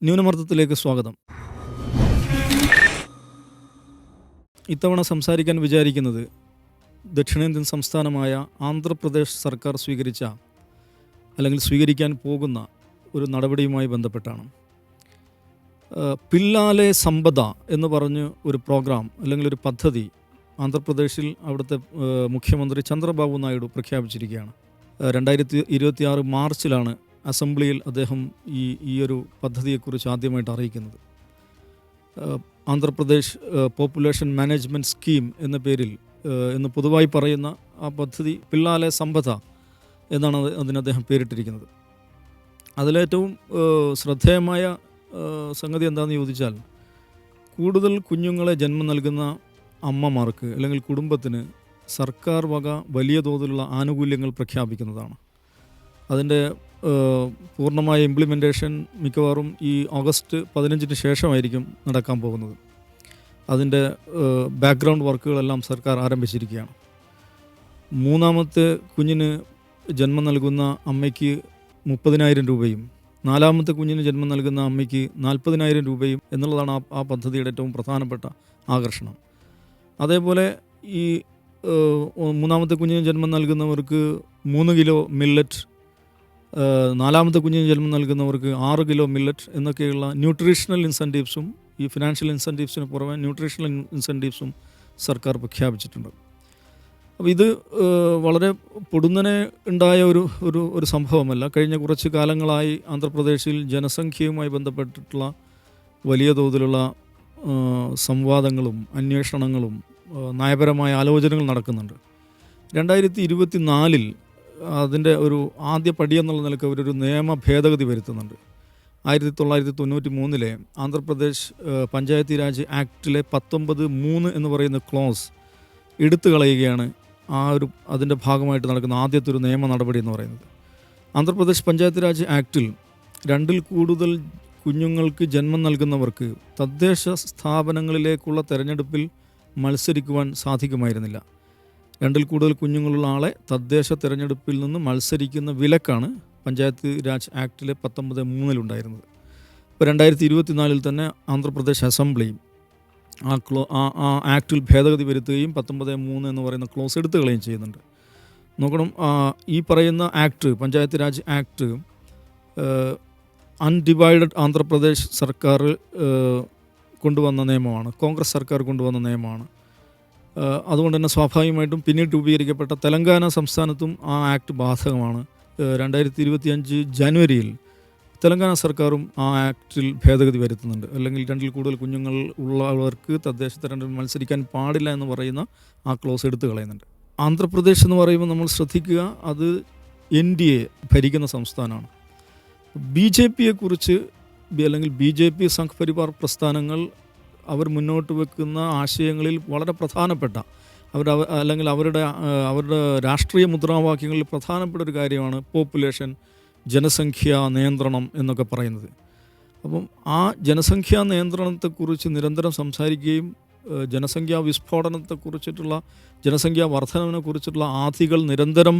ന്യൂനമർദ്ദത്തിലേക്ക് സ്വാഗതം. ഇത്തവണ സംസാരിക്കാൻ വിചാരിക്കുന്നത് ദക്ഷിണേന്ത്യൻ സംസ്ഥാനമായ ആന്ധ്രാപ്രദേശ് സർക്കാർ സ്വീകരിച്ച അല്ലെങ്കിൽ സ്വീകരിക്കാൻ പോകുന്ന ഒരു നടപടിയുമായി ബന്ധപ്പെട്ടാണ്. പില്ലാലെ സമ്പദ എന്ന് പറഞ്ഞ് ഒരു പ്രോഗ്രാം അല്ലെങ്കിൽ ഒരു പദ്ധതി ആന്ധ്രാപ്രദേശിൽ അവിടുത്തെ മുഖ്യമന്ത്രി ചന്ദ്രബാബു നായിഡു പ്രഖ്യാപിച്ചിരിക്കുകയാണ്. 2026 മാർച്ചിലാണ് അസംബ്ലിയിൽ അദ്ദേഹം ഈ ഒരു പദ്ധതിയെക്കുറിച്ച് ആദ്യമായിട്ട് അറിയിക്കുന്നത്. ആന്ധ്രാപ്രദേശ് പോപ്പുലേഷൻ മാനേജ്മെൻറ്റ് സ്കീം എന്ന പേരിൽ എന്ന് പൊതുവായി പറയുന്ന ആ പദ്ധതി പില്ലാലെ സമ്പദ എന്നാണ് അതിന് അദ്ദേഹം പേരിട്ടിരിക്കുന്നത്. അതിലേറ്റവും ശ്രദ്ധേയമായ സംഗതി എന്താണെന്ന് ചോദിച്ചാൽ, കൂടുതൽ കുഞ്ഞുങ്ങളെ ജന്മം നൽകുന്ന അമ്മമാർക്ക് അല്ലെങ്കിൽ കുടുംബത്തിന് സർക്കാർ വക വലിയ തോതിലുള്ള ആനുകൂല്യങ്ങൾ പ്രഖ്യാപിക്കുന്നതാണ്. അതിൻ്റെ പൂർണ്ണമായ ഇംപ്ലിമെൻറ്റേഷൻ മിക്കവാറും ഈ ഓഗസ്റ്റ് 15 ശേഷമായിരിക്കും നടക്കാൻ പോകുന്നത്. അതിൻ്റെ ബാക്ക്ഗ്രൗണ്ട് വർക്കുകളെല്ലാം സർക്കാർ ആരംഭിച്ചിരിക്കുകയാണ്. മൂന്നാമത്തെ കുഞ്ഞിന് ജന്മം നൽകുന്ന അമ്മയ്ക്ക് 30,000 രൂപയും 4ാമത്തെ കുഞ്ഞിന് ജന്മം നൽകുന്ന അമ്മയ്ക്ക് 40,000 രൂപയും എന്നുള്ളതാണ് ആ പദ്ധതിയുടെ ഏറ്റവും പ്രധാനപ്പെട്ട ആകർഷണം. അതേപോലെ ഈ 3ാമത്തെ കുഞ്ഞിന് ജന്മം നൽകുന്നവർക്ക് 3 കിലോ മില്ലറ്റ്, 4ാമത്തെ കുഞ്ഞിന് ജന്മം നൽകുന്നവർക്ക് 6 കിലോ മില്ലറ്റ് എന്നൊക്കെയുള്ള ന്യൂട്രീഷണൽ ഇൻസെൻറ്റീവ്സും ഈ ഫിനാൻഷ്യൽ ഇൻസെൻറ്റീവ്സിന് പുറമെ ന്യൂട്രീഷണൽ ഇൻസെൻറ്റീവ്സും സർക്കാർ പ്രഖ്യാപിച്ചിട്ടുണ്ട്. അപ്പോൾ ഇത് വളരെ പൊടുന്നനെ ഉണ്ടായ ഒരു സംഭവമല്ല. കഴിഞ്ഞ കുറച്ച് കാലങ്ങളായി ആന്ധ്രാപ്രദേശിൽ ജനസംഖ്യയുമായി ബന്ധപ്പെട്ടിട്ടുള്ള വലിയ തോതിലുള്ള സംവാദങ്ങളും അന്വേഷണങ്ങളും നയപരമായ ആലോചനകൾ നടക്കുന്നുണ്ട്. 2024 അതിൻ്റെ ഒരു ആദ്യ പടി എന്നുള്ള നിലയ്ക്ക് അവരൊരു നിയമ ഭേദഗതി വരുത്തുന്നുണ്ട്. 1993 ആന്ധ്രാപ്രദേശ് പഞ്ചായത്തി രാജ് ആക്ടിലെ 19(3) എന്ന് പറയുന്ന ക്ലോസ് എടുത്തു കളയുകയാണ് അതിൻ്റെ ഭാഗമായിട്ട് നടക്കുന്ന ആദ്യത്തെ ഒരു നിയമ നടപടി എന്ന് പറയുന്നത്. ആന്ധ്രാപ്രദേശ് പഞ്ചായത്ത് രാജ് ആക്ടിൽ 2-ൽ കൂടുതൽ കുഞ്ഞുങ്ങൾക്ക് ജന്മം നൽകുന്നവർക്ക് തദ്ദേശ സ്ഥാപനങ്ങളിലേക്കുള്ള തെരഞ്ഞെടുപ്പിൽ മത്സരിക്കുവാൻ സാധിക്കുമായിരുന്നില്ല. 2-ൽ കൂടുതൽ കുഞ്ഞുങ്ങളുള്ള ആളെ തദ്ദേശ തെരഞ്ഞെടുപ്പിൽ നിന്ന് മത്സരിക്കുന്ന വിലക്കാണ് പഞ്ചായത്ത് രാജ് ആക്ടിലെ 19(3) ഉണ്ടായിരുന്നത്. ഇപ്പോൾ 2024 തന്നെ ആന്ധ്രാപ്രദേശ് അസംബ്ലി ആ ആക്ടിൽ ഭേദഗതി വരുത്തുകയും 19(3) എന്ന് പറയുന്ന ക്ലോസ് എടുത്തു കളയുകയും ചെയ്യുന്നുണ്ട്. നോക്കണം, ഈ പറയുന്ന act panchayat Raj act undivided Andhra Pradesh സർക്കാർ കൊണ്ടുവന്ന നിയമമാണ്, കോൺഗ്രസ് സർക്കാർ കൊണ്ടുവന്ന നിയമമാണ്. അതുകൊണ്ട് തന്നെ സ്വാഭാവികമായിട്ടും പിന്നീട് രൂപീകരിക്കപ്പെട്ട തെലങ്കാന സംസ്ഥാനത്തും ആ ആക്ട് ബാധകമാണ്. 2025 ജനുവരിയിൽ തെലങ്കാന സർക്കാരും ആ ആക്ടിൽ ഭേദഗതി വരുത്തുന്നുണ്ട്. അല്ലെങ്കിൽ 2-ൽ കൂടുതൽ കുഞ്ഞുങ്ങൾ ഉള്ളവർക്ക് തദ്ദേശ തെരഞ്ഞെടുപ്പിൽ മത്സരിക്കാൻ പാടില്ല എന്ന് പറയുന്ന ആ ക്ലോസ് എടുത്തു കളയുന്നുണ്ട്. ആന്ധ്രാപ്രദേശ് എന്ന് പറയുമ്പോൾ നമ്മൾ ശ്രദ്ധിക്കുക, അത് NDA ഭരിക്കുന്ന സംസ്ഥാനമാണ്. BJPയെക്കുറിച്ച് അല്ലെങ്കിൽ BJP സംഘ് പരിവാർ പ്രസ്ഥാനങ്ങൾ അവർ മുന്നോട്ട് വെക്കുന്ന ആശയങ്ങളിൽ വളരെ പ്രധാനപ്പെട്ട അല്ലെങ്കിൽ അവരുടെ രാഷ്ട്രീയ മുദ്രാവാക്യങ്ങളിൽ പ്രധാനപ്പെട്ട ഒരു കാര്യമാണ് പോപ്പുലേഷൻ, ജനസംഖ്യാ നിയന്ത്രണം എന്നൊക്കെ പറയുന്നത്. അപ്പം ആ ജനസംഖ്യാ നിയന്ത്രണത്തെക്കുറിച്ച് നിരന്തരം സംസാരിക്കുകയും ജനസംഖ്യാ വിസ്ഫോടനത്തെക്കുറിച്ചിട്ടുള്ള ജനസംഖ്യാ വർധനവിനെക്കുറിച്ചിട്ടുള്ള ആധികൾ നിരന്തരം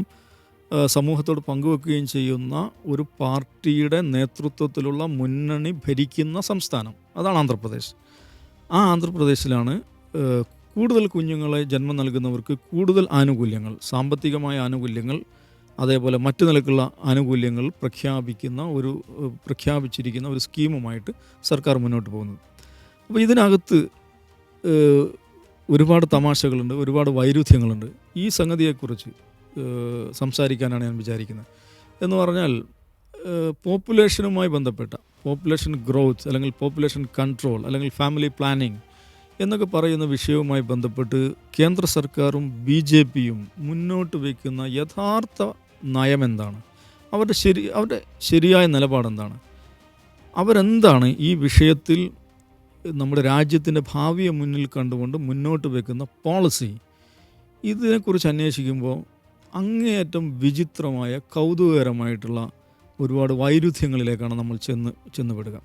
സമൂഹത്തോട് പങ്കുവെക്കുകയും ചെയ്യുന്ന ഒരു പാർട്ടിയുടെ നേതൃത്വത്തിലുള്ള മുന്നണി ഭരിക്കുന്ന സംസ്ഥാനം അതാണ് ആന്ധ്രാപ്രദേശ്. ആ ആന്ധ്രാപ്രദേശിലാണ് കൂടുതൽ കുഞ്ഞുങ്ങളെ ജന്മം നൽകുന്നവർക്ക് കൂടുതൽ ആനുകൂല്യങ്ങൾ, സാമ്പത്തികമായ ആനുകൂല്യങ്ങൾ, അതേപോലെ മറ്റു നിലക്കുള്ള ആനുകൂല്യങ്ങൾ പ്രഖ്യാപിച്ചിരിക്കുന്ന ഒരു സ്കീമുമായിട്ട് സർക്കാർ മുന്നോട്ട് പോകുന്നത്. അപ്പോൾ ഇതിനകത്ത് ഒരുപാട് തമാശകളുണ്ട്, ഒരുപാട് വൈരുദ്ധ്യങ്ങളുണ്ട്. ഈ സംഗതിയെക്കുറിച്ച് സംസാരിക്കാനാണ് ഞാൻ വിചാരിക്കുന്നത്. എന്ന് പറഞ്ഞാൽ പോപ്പുലേഷനുമായി ബന്ധപ്പെട്ട പോപ്പുലേഷൻ ഗ്രോത്ത് അല്ലെങ്കിൽ പോപ്പുലേഷൻ കൺട്രോൾ അല്ലെങ്കിൽ ഫാമിലി പ്ലാനിങ് എന്നൊക്കെ പറയുന്ന വിഷയവുമായി ബന്ധപ്പെട്ട് കേന്ദ്ര സർക്കാരും BJPയും മുന്നോട്ട് വയ്ക്കുന്ന യഥാർത്ഥ നയമെന്താണ്, അവരുടെ ശരിയായ നിലപാടെന്താണ്, അവരെന്താണ് ഈ വിഷയത്തിൽ നമ്മുടെ രാജ്യത്തിൻ്റെ ഭാവിയെ മുന്നിൽ കണ്ടുകൊണ്ട് മുന്നോട്ട് വയ്ക്കുന്ന പോളിസി, ഇതിനെക്കുറിച്ച് അന്വേഷിക്കുമ്പോൾ അങ്ങേയറ്റം വിചിത്രമായ കൗതുകകരമായിട്ടുള്ള ഒരുപാട് വൈരുദ്ധ്യങ്ങളിലേക്കാണ് നമ്മൾ ചെന്നുപെടുക.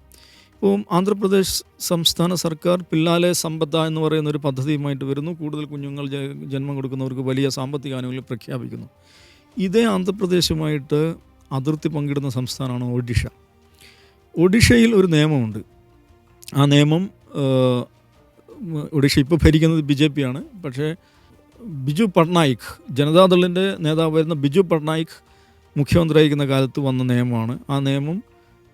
ഇപ്പോൾ ആന്ധ്രാപ്രദേശ് സംസ്ഥാന സർക്കാർ പില്ലാലെ സമ്പദ എന്ന് പറയുന്ന ഒരു പദ്ധതിയുമായിട്ട് വരുന്നു. കൂടുതൽ കുഞ്ഞുങ്ങൾ ജന്മം കൊടുക്കുന്നവർക്ക് വലിയ സാമ്പത്തിക ആനുകൂല്യം പ്രഖ്യാപിക്കുന്നു. ഇതേ ആന്ധ്രാപ്രദേശുമായിട്ട് അതിർത്തി പങ്കിടുന്ന സംസ്ഥാനമാണ് ഒഡീഷ. ഒഡീഷയിൽ ഒരു നിയമമുണ്ട്. ആ നിയമം ഒഡീഷ ഇപ്പോൾ ഭരിക്കുന്നത് BJP ആണ്. പക്ഷേ ബിജു പട്നായിക്, ജനതാദളിൻ്റെ നേതാവായിരുന്ന ബിജു പട്നായിക് മുഖ്യമന്ത്രിയായിരിക്കുന്ന കാലത്ത് വന്ന നിയമമാണ്. ആ നിയമം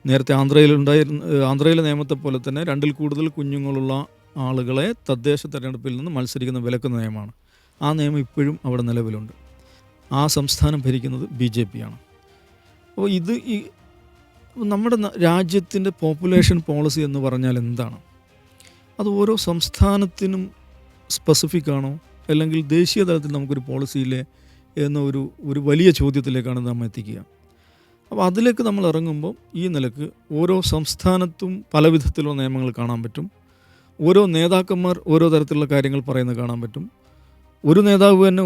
നേരത്തെ ആന്ധ്രയിലെ നിയമത്തെ പോലെ തന്നെ 2-ൽ കൂടുതൽ കുഞ്ഞുങ്ങളുള്ള ആളുകളെ തദ്ദേശ തെരഞ്ഞെടുപ്പിൽ നിന്ന് മത്സരിക്കുന്ന വിലക്കുന്ന നിയമമാണ്. ആ നിയമം ഇപ്പോഴും അവിടെ നിലവിലുണ്ട്. ആ സംസ്ഥാനം ഭരിക്കുന്നത് BJP ആണ്. അപ്പോൾ ഇത് ഈ നമ്മുടെ രാജ്യത്തിൻ്റെ പോപ്പുലേഷൻ പോളിസി എന്ന് പറഞ്ഞാൽ എന്താണ്? അത് ഓരോ സംസ്ഥാനത്തിനും സ്പെസിഫിക് ആണോ, അല്ലെങ്കിൽ ദേശീയ തലത്തിൽ നമുക്കൊരു പോളിസിയില്ലേ എന്ന ഒരു വലിയ ചോദ്യത്തിലേക്കാണ് നാം എത്തിക്കുക. അപ്പോൾ അതിലേക്ക് നമ്മൾ ഇറങ്ങുമ്പോൾ ഈ നിലക്ക് ഓരോ സംസ്ഥാനത്തും പല വിധത്തിലുള്ള നിയമങ്ങൾ കാണാൻ പറ്റും. ഓരോ നേതാക്കന്മാർ ഓരോ തരത്തിലുള്ള കാര്യങ്ങൾ പറയുന്നത് കാണാൻ പറ്റും. ഒരു നേതാവ് തന്നെ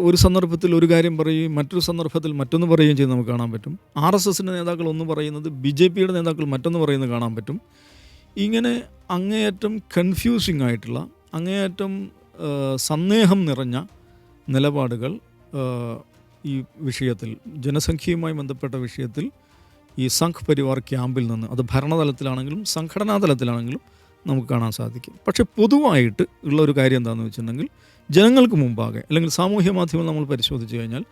ഒരു സന്ദർഭത്തിൽ ഒരു കാര്യം പറയുകയും മറ്റൊരു സന്ദർഭത്തിൽ മറ്റൊന്ന് പറയുകയും ചെയ്യുന്നത് നമുക്ക് കാണാൻ പറ്റും. RSSൻ്റെ നേതാക്കൾ ഒന്ന് പറയുന്നത് BJPയുടെ നേതാക്കൾ മറ്റൊന്ന് പറയുന്നത് കാണാൻ പറ്റും. ഇങ്ങനെ അങ്ങേയറ്റം കൺഫ്യൂസിങ് ആയിട്ടുള്ള, അങ്ങേയറ്റം സന്ദേഹം നിറഞ്ഞ നിലപാടുകൾ ഈ വിഷയത്തിൽ, ജനസംഖ്യയുമായി ബന്ധപ്പെട്ട വിഷയത്തിൽ ഈ സംഘ് പരിവാർ ക്യാമ്പിൽ നിന്ന്, അത് ഭരണതലത്തിലാണെങ്കിലും സംഘടനാ തലത്തിലാണെങ്കിലും നമുക്ക് കാണാൻ സാധിക്കും. പക്ഷേ പൊതുവായിട്ട് ഉള്ള ഒരു കാര്യം എന്താണെന്ന് വെച്ചിട്ടുണ്ടെങ്കിൽ, ജനങ്ങൾക്ക് മുമ്പാകെ അല്ലെങ്കിൽ സാമൂഹ്യ മാധ്യമങ്ങൾ നമ്മൾ പരിശോധിച്ച് കഴിഞ്ഞാൽ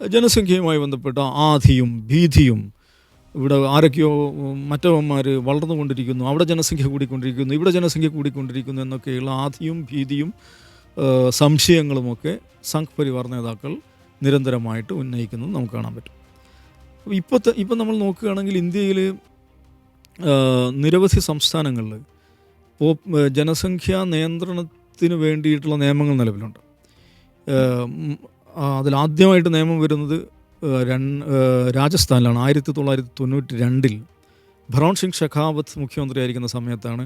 ജനസംഖ്യയുമായി ബന്ധപ്പെട്ട ആധിയും ഭീതിയും, ഇവിടെ ആരൊക്കെയോ മറ്റവന്മാർ വളർന്നുകൊണ്ടിരിക്കുന്നു, അവിടെ ജനസംഖ്യ കൂടിക്കൊണ്ടിരിക്കുന്നു, ഇവിടെ ജനസംഖ്യ കൂടിക്കൊണ്ടിരിക്കുന്നു എന്നൊക്കെയുള്ള ആധിയും ഭീതിയും സംശയങ്ങളുമൊക്കെ സംഘ് പരിവാർ നേതാക്കൾ നിരന്തരമായിട്ട് ഉന്നയിക്കുന്നത് നമുക്ക് കാണാൻ പറ്റും. ഇപ്പം നമ്മൾ നോക്കുകയാണെങ്കിൽ ഇന്ത്യയിൽ നിരവധി സംസ്ഥാനങ്ങളിൽ ജനസംഖ്യാ നിയന്ത്രണത്തിന് വേണ്ടിയിട്ടുള്ള നിയമങ്ങൾ നിലവിലുണ്ട്. അതിലാദ്യമായിട്ട് നിയമം വരുന്നത് രാജസ്ഥാനിലാണ്. 1992 ഭരോൺ സിംഗ് ഷെഖാവത്ത് മുഖ്യമന്ത്രിയായിരിക്കുന്ന സമയത്താണ്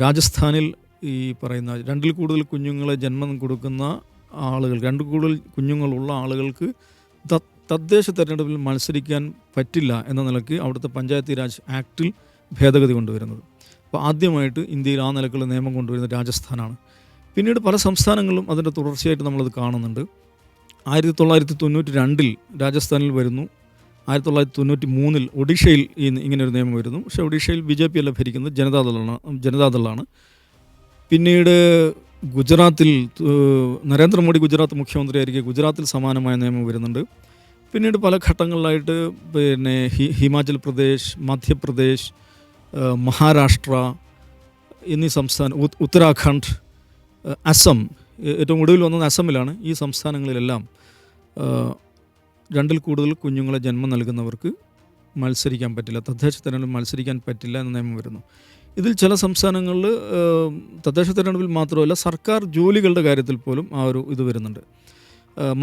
രാജസ്ഥാനിൽ ഈ പറയുന്ന 2-ൽ കൂടുതൽ കുഞ്ഞുങ്ങളെ ജന്മം കൊടുക്കുന്ന ആളുകൾ, 2 കൂടുതൽ കുഞ്ഞുങ്ങളുള്ള ആളുകൾക്ക് തദ്ദേശ തെരഞ്ഞെടുപ്പിൽ മത്സരിക്കാൻ പറ്റില്ല എന്ന നിലയ്ക്ക് അവിടുത്തെ പഞ്ചായത്തി രാജ് ആക്റ്റിൽ ഭേദഗതി കൊണ്ടുവരുന്നത്. അപ്പോൾ ആദ്യമായിട്ട് ഇന്ത്യയിൽ ആ നിലക്കുള്ള നിയമം കൊണ്ടുവരുന്നത് രാജസ്ഥാനാണ്. പിന്നീട് പല സംസ്ഥാനങ്ങളിലും അതിൻ്റെ തുടർച്ചയായിട്ട് നമ്മളത് കാണുന്നുണ്ട്. 1992 രാജസ്ഥാനിൽ വരുന്നു. 1993 ഒഡീഷയിൽ ഇങ്ങനൊരു നിയമം വരുന്നു. പക്ഷേ ഒഡീഷയിൽ BJP അല്ല ഭരിക്കുന്നത്, ജനതാദളാണ്. പിന്നീട് ഗുജറാത്തിൽ നരേന്ദ്രമോദി ഗുജറാത്ത് മുഖ്യമന്ത്രിയായിരിക്കും, ഗുജറാത്തിൽ സമാനമായ നിയമം വരുന്നുണ്ട്. പിന്നീട് പല ഘട്ടങ്ങളിലായിട്ട് പിന്നെ ഹിമാചൽ പ്രദേശ്, മധ്യപ്രദേശ്, മഹാരാഷ്ട്ര എന്നീ സംസ്ഥാനം, ഉത്തരാഖണ്ഡ്, അസം, ഏറ്റവും ഒടുവിൽ വന്നത് അസമിലാണ്. ഈ സംസ്ഥാനങ്ങളിലെല്ലാം 2-ൽ കൂടുതൽ കുഞ്ഞുങ്ങളെ ജന്മം നൽകുന്നവർക്ക് മത്സരിക്കാൻ പറ്റില്ല, തദ്ദേശ തെരഞ്ഞെടുപ്പിൽ മത്സരിക്കാൻ പറ്റില്ല എന്ന നിയമം വരുന്നു. ഇതിൽ ചില സംസ്ഥാനങ്ങളിൽ തദ്ദേശ തെരഞ്ഞെടുപ്പിൽ മാത്രമല്ല സർക്കാർ ജോലികളുടെ കാര്യത്തിൽ പോലും ആ ഒരു ഇത് വരുന്നുണ്ട്.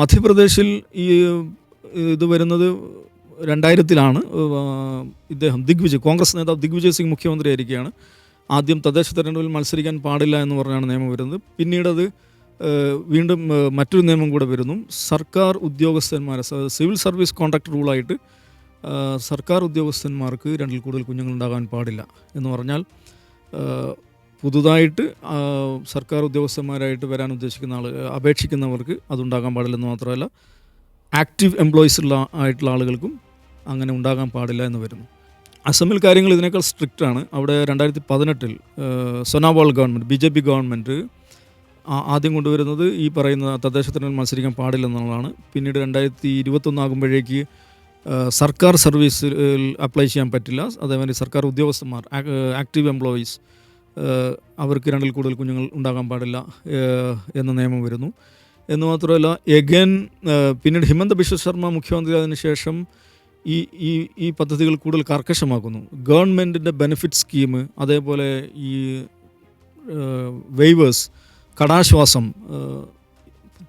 മധ്യപ്രദേശിൽ ഈ ഇത് വരുന്നത് 2000-ലാണ്. ഇദ്ദേഹം കോൺഗ്രസ് നേതാവ് ദിഗ്വിജയ് സിംഗ് മുഖ്യമന്ത്രിയായിരിക്കുകയാണ്. ആദ്യം തദ്ദേശ തെരഞ്ഞെടുപ്പിൽ മത്സരിക്കാൻ പാടില്ല എന്ന് പറഞ്ഞാണ് നിയമം വരുന്നത്. പിന്നീടത് വീണ്ടും മറ്റൊരു നിയമം കൂടെ വരുന്നു. സർക്കാർ ഉദ്യോഗസ്ഥന്മാരെ, സിവിൽ സർവീസ് കോൺട്രാക്ട് റൂളായിട്ട് സർക്കാർ ഉദ്യോഗസ്ഥന്മാർക്ക് 2-ൽ കൂടുതൽ കുഞ്ഞുങ്ങളുണ്ടാകാൻ പാടില്ല എന്ന് പറഞ്ഞാൽ പുതുതായിട്ട് സർക്കാർ ഉദ്യോഗസ്ഥന്മാരായിട്ട് വരാൻ ഉദ്ദേശിക്കുന്ന അപേക്ഷിക്കുന്നവർക്ക് അതുണ്ടാകാൻ പാടില്ലെന്ന് മാത്രമല്ല, ആക്റ്റീവ് എംപ്ലോയീസ് ആയിട്ടുള്ള ആളുകൾക്കും അങ്ങനെ ഉണ്ടാകാൻ പാടില്ല എന്ന് വരുന്നു. അസമിൽ കാര്യങ്ങൾ ഇതിനേക്കാൾ സ്ട്രിക്റ്റാണ്. അവിടെ 2018 സോനോവാൾ ഗവൺമെൻറ്, BJP ഗവൺമെൻറ് ആദ്യം കൊണ്ടുവരുന്നത് ഈ പറയുന്ന തദ്ദേശ തെരഞ്ഞെടുപ്പിൽ മത്സരിക്കാൻ പാടില്ലെന്നുള്ളതാണ്. പിന്നീട് 2021 ആകുമ്പോഴേക്ക് സർക്കാർ സർവീസിൽ അപ്ലൈ ചെയ്യാൻ പറ്റില്ല, അതേമാതിരി സർക്കാർ ഉദ്യോഗസ്ഥന്മാർ, ആക്റ്റീവ് എംപ്ലോയീസ്, അവർക്ക് 2-ൽ കൂടുതൽ കുഞ്ഞുങ്ങൾ ഉണ്ടാകാൻ പാടില്ല എന്ന നിയമം വരുന്നു. എന്ന് മാത്രമല്ല, പിന്നീട് ഹിമന്ത ബിശ്വ ശർമ്മ മുഖ്യമന്ത്രിയായതിനു ശേഷം ഈ പദ്ധതികൾ കൂടുതൽ കർക്കശമാക്കുന്നു. ഗവൺമെൻറ്റിൻ്റെ ബെനിഫിറ്റ് സ്കീം, അതേപോലെ ഈ വെയ്വേഴ്സ്, കടാശ്വാസം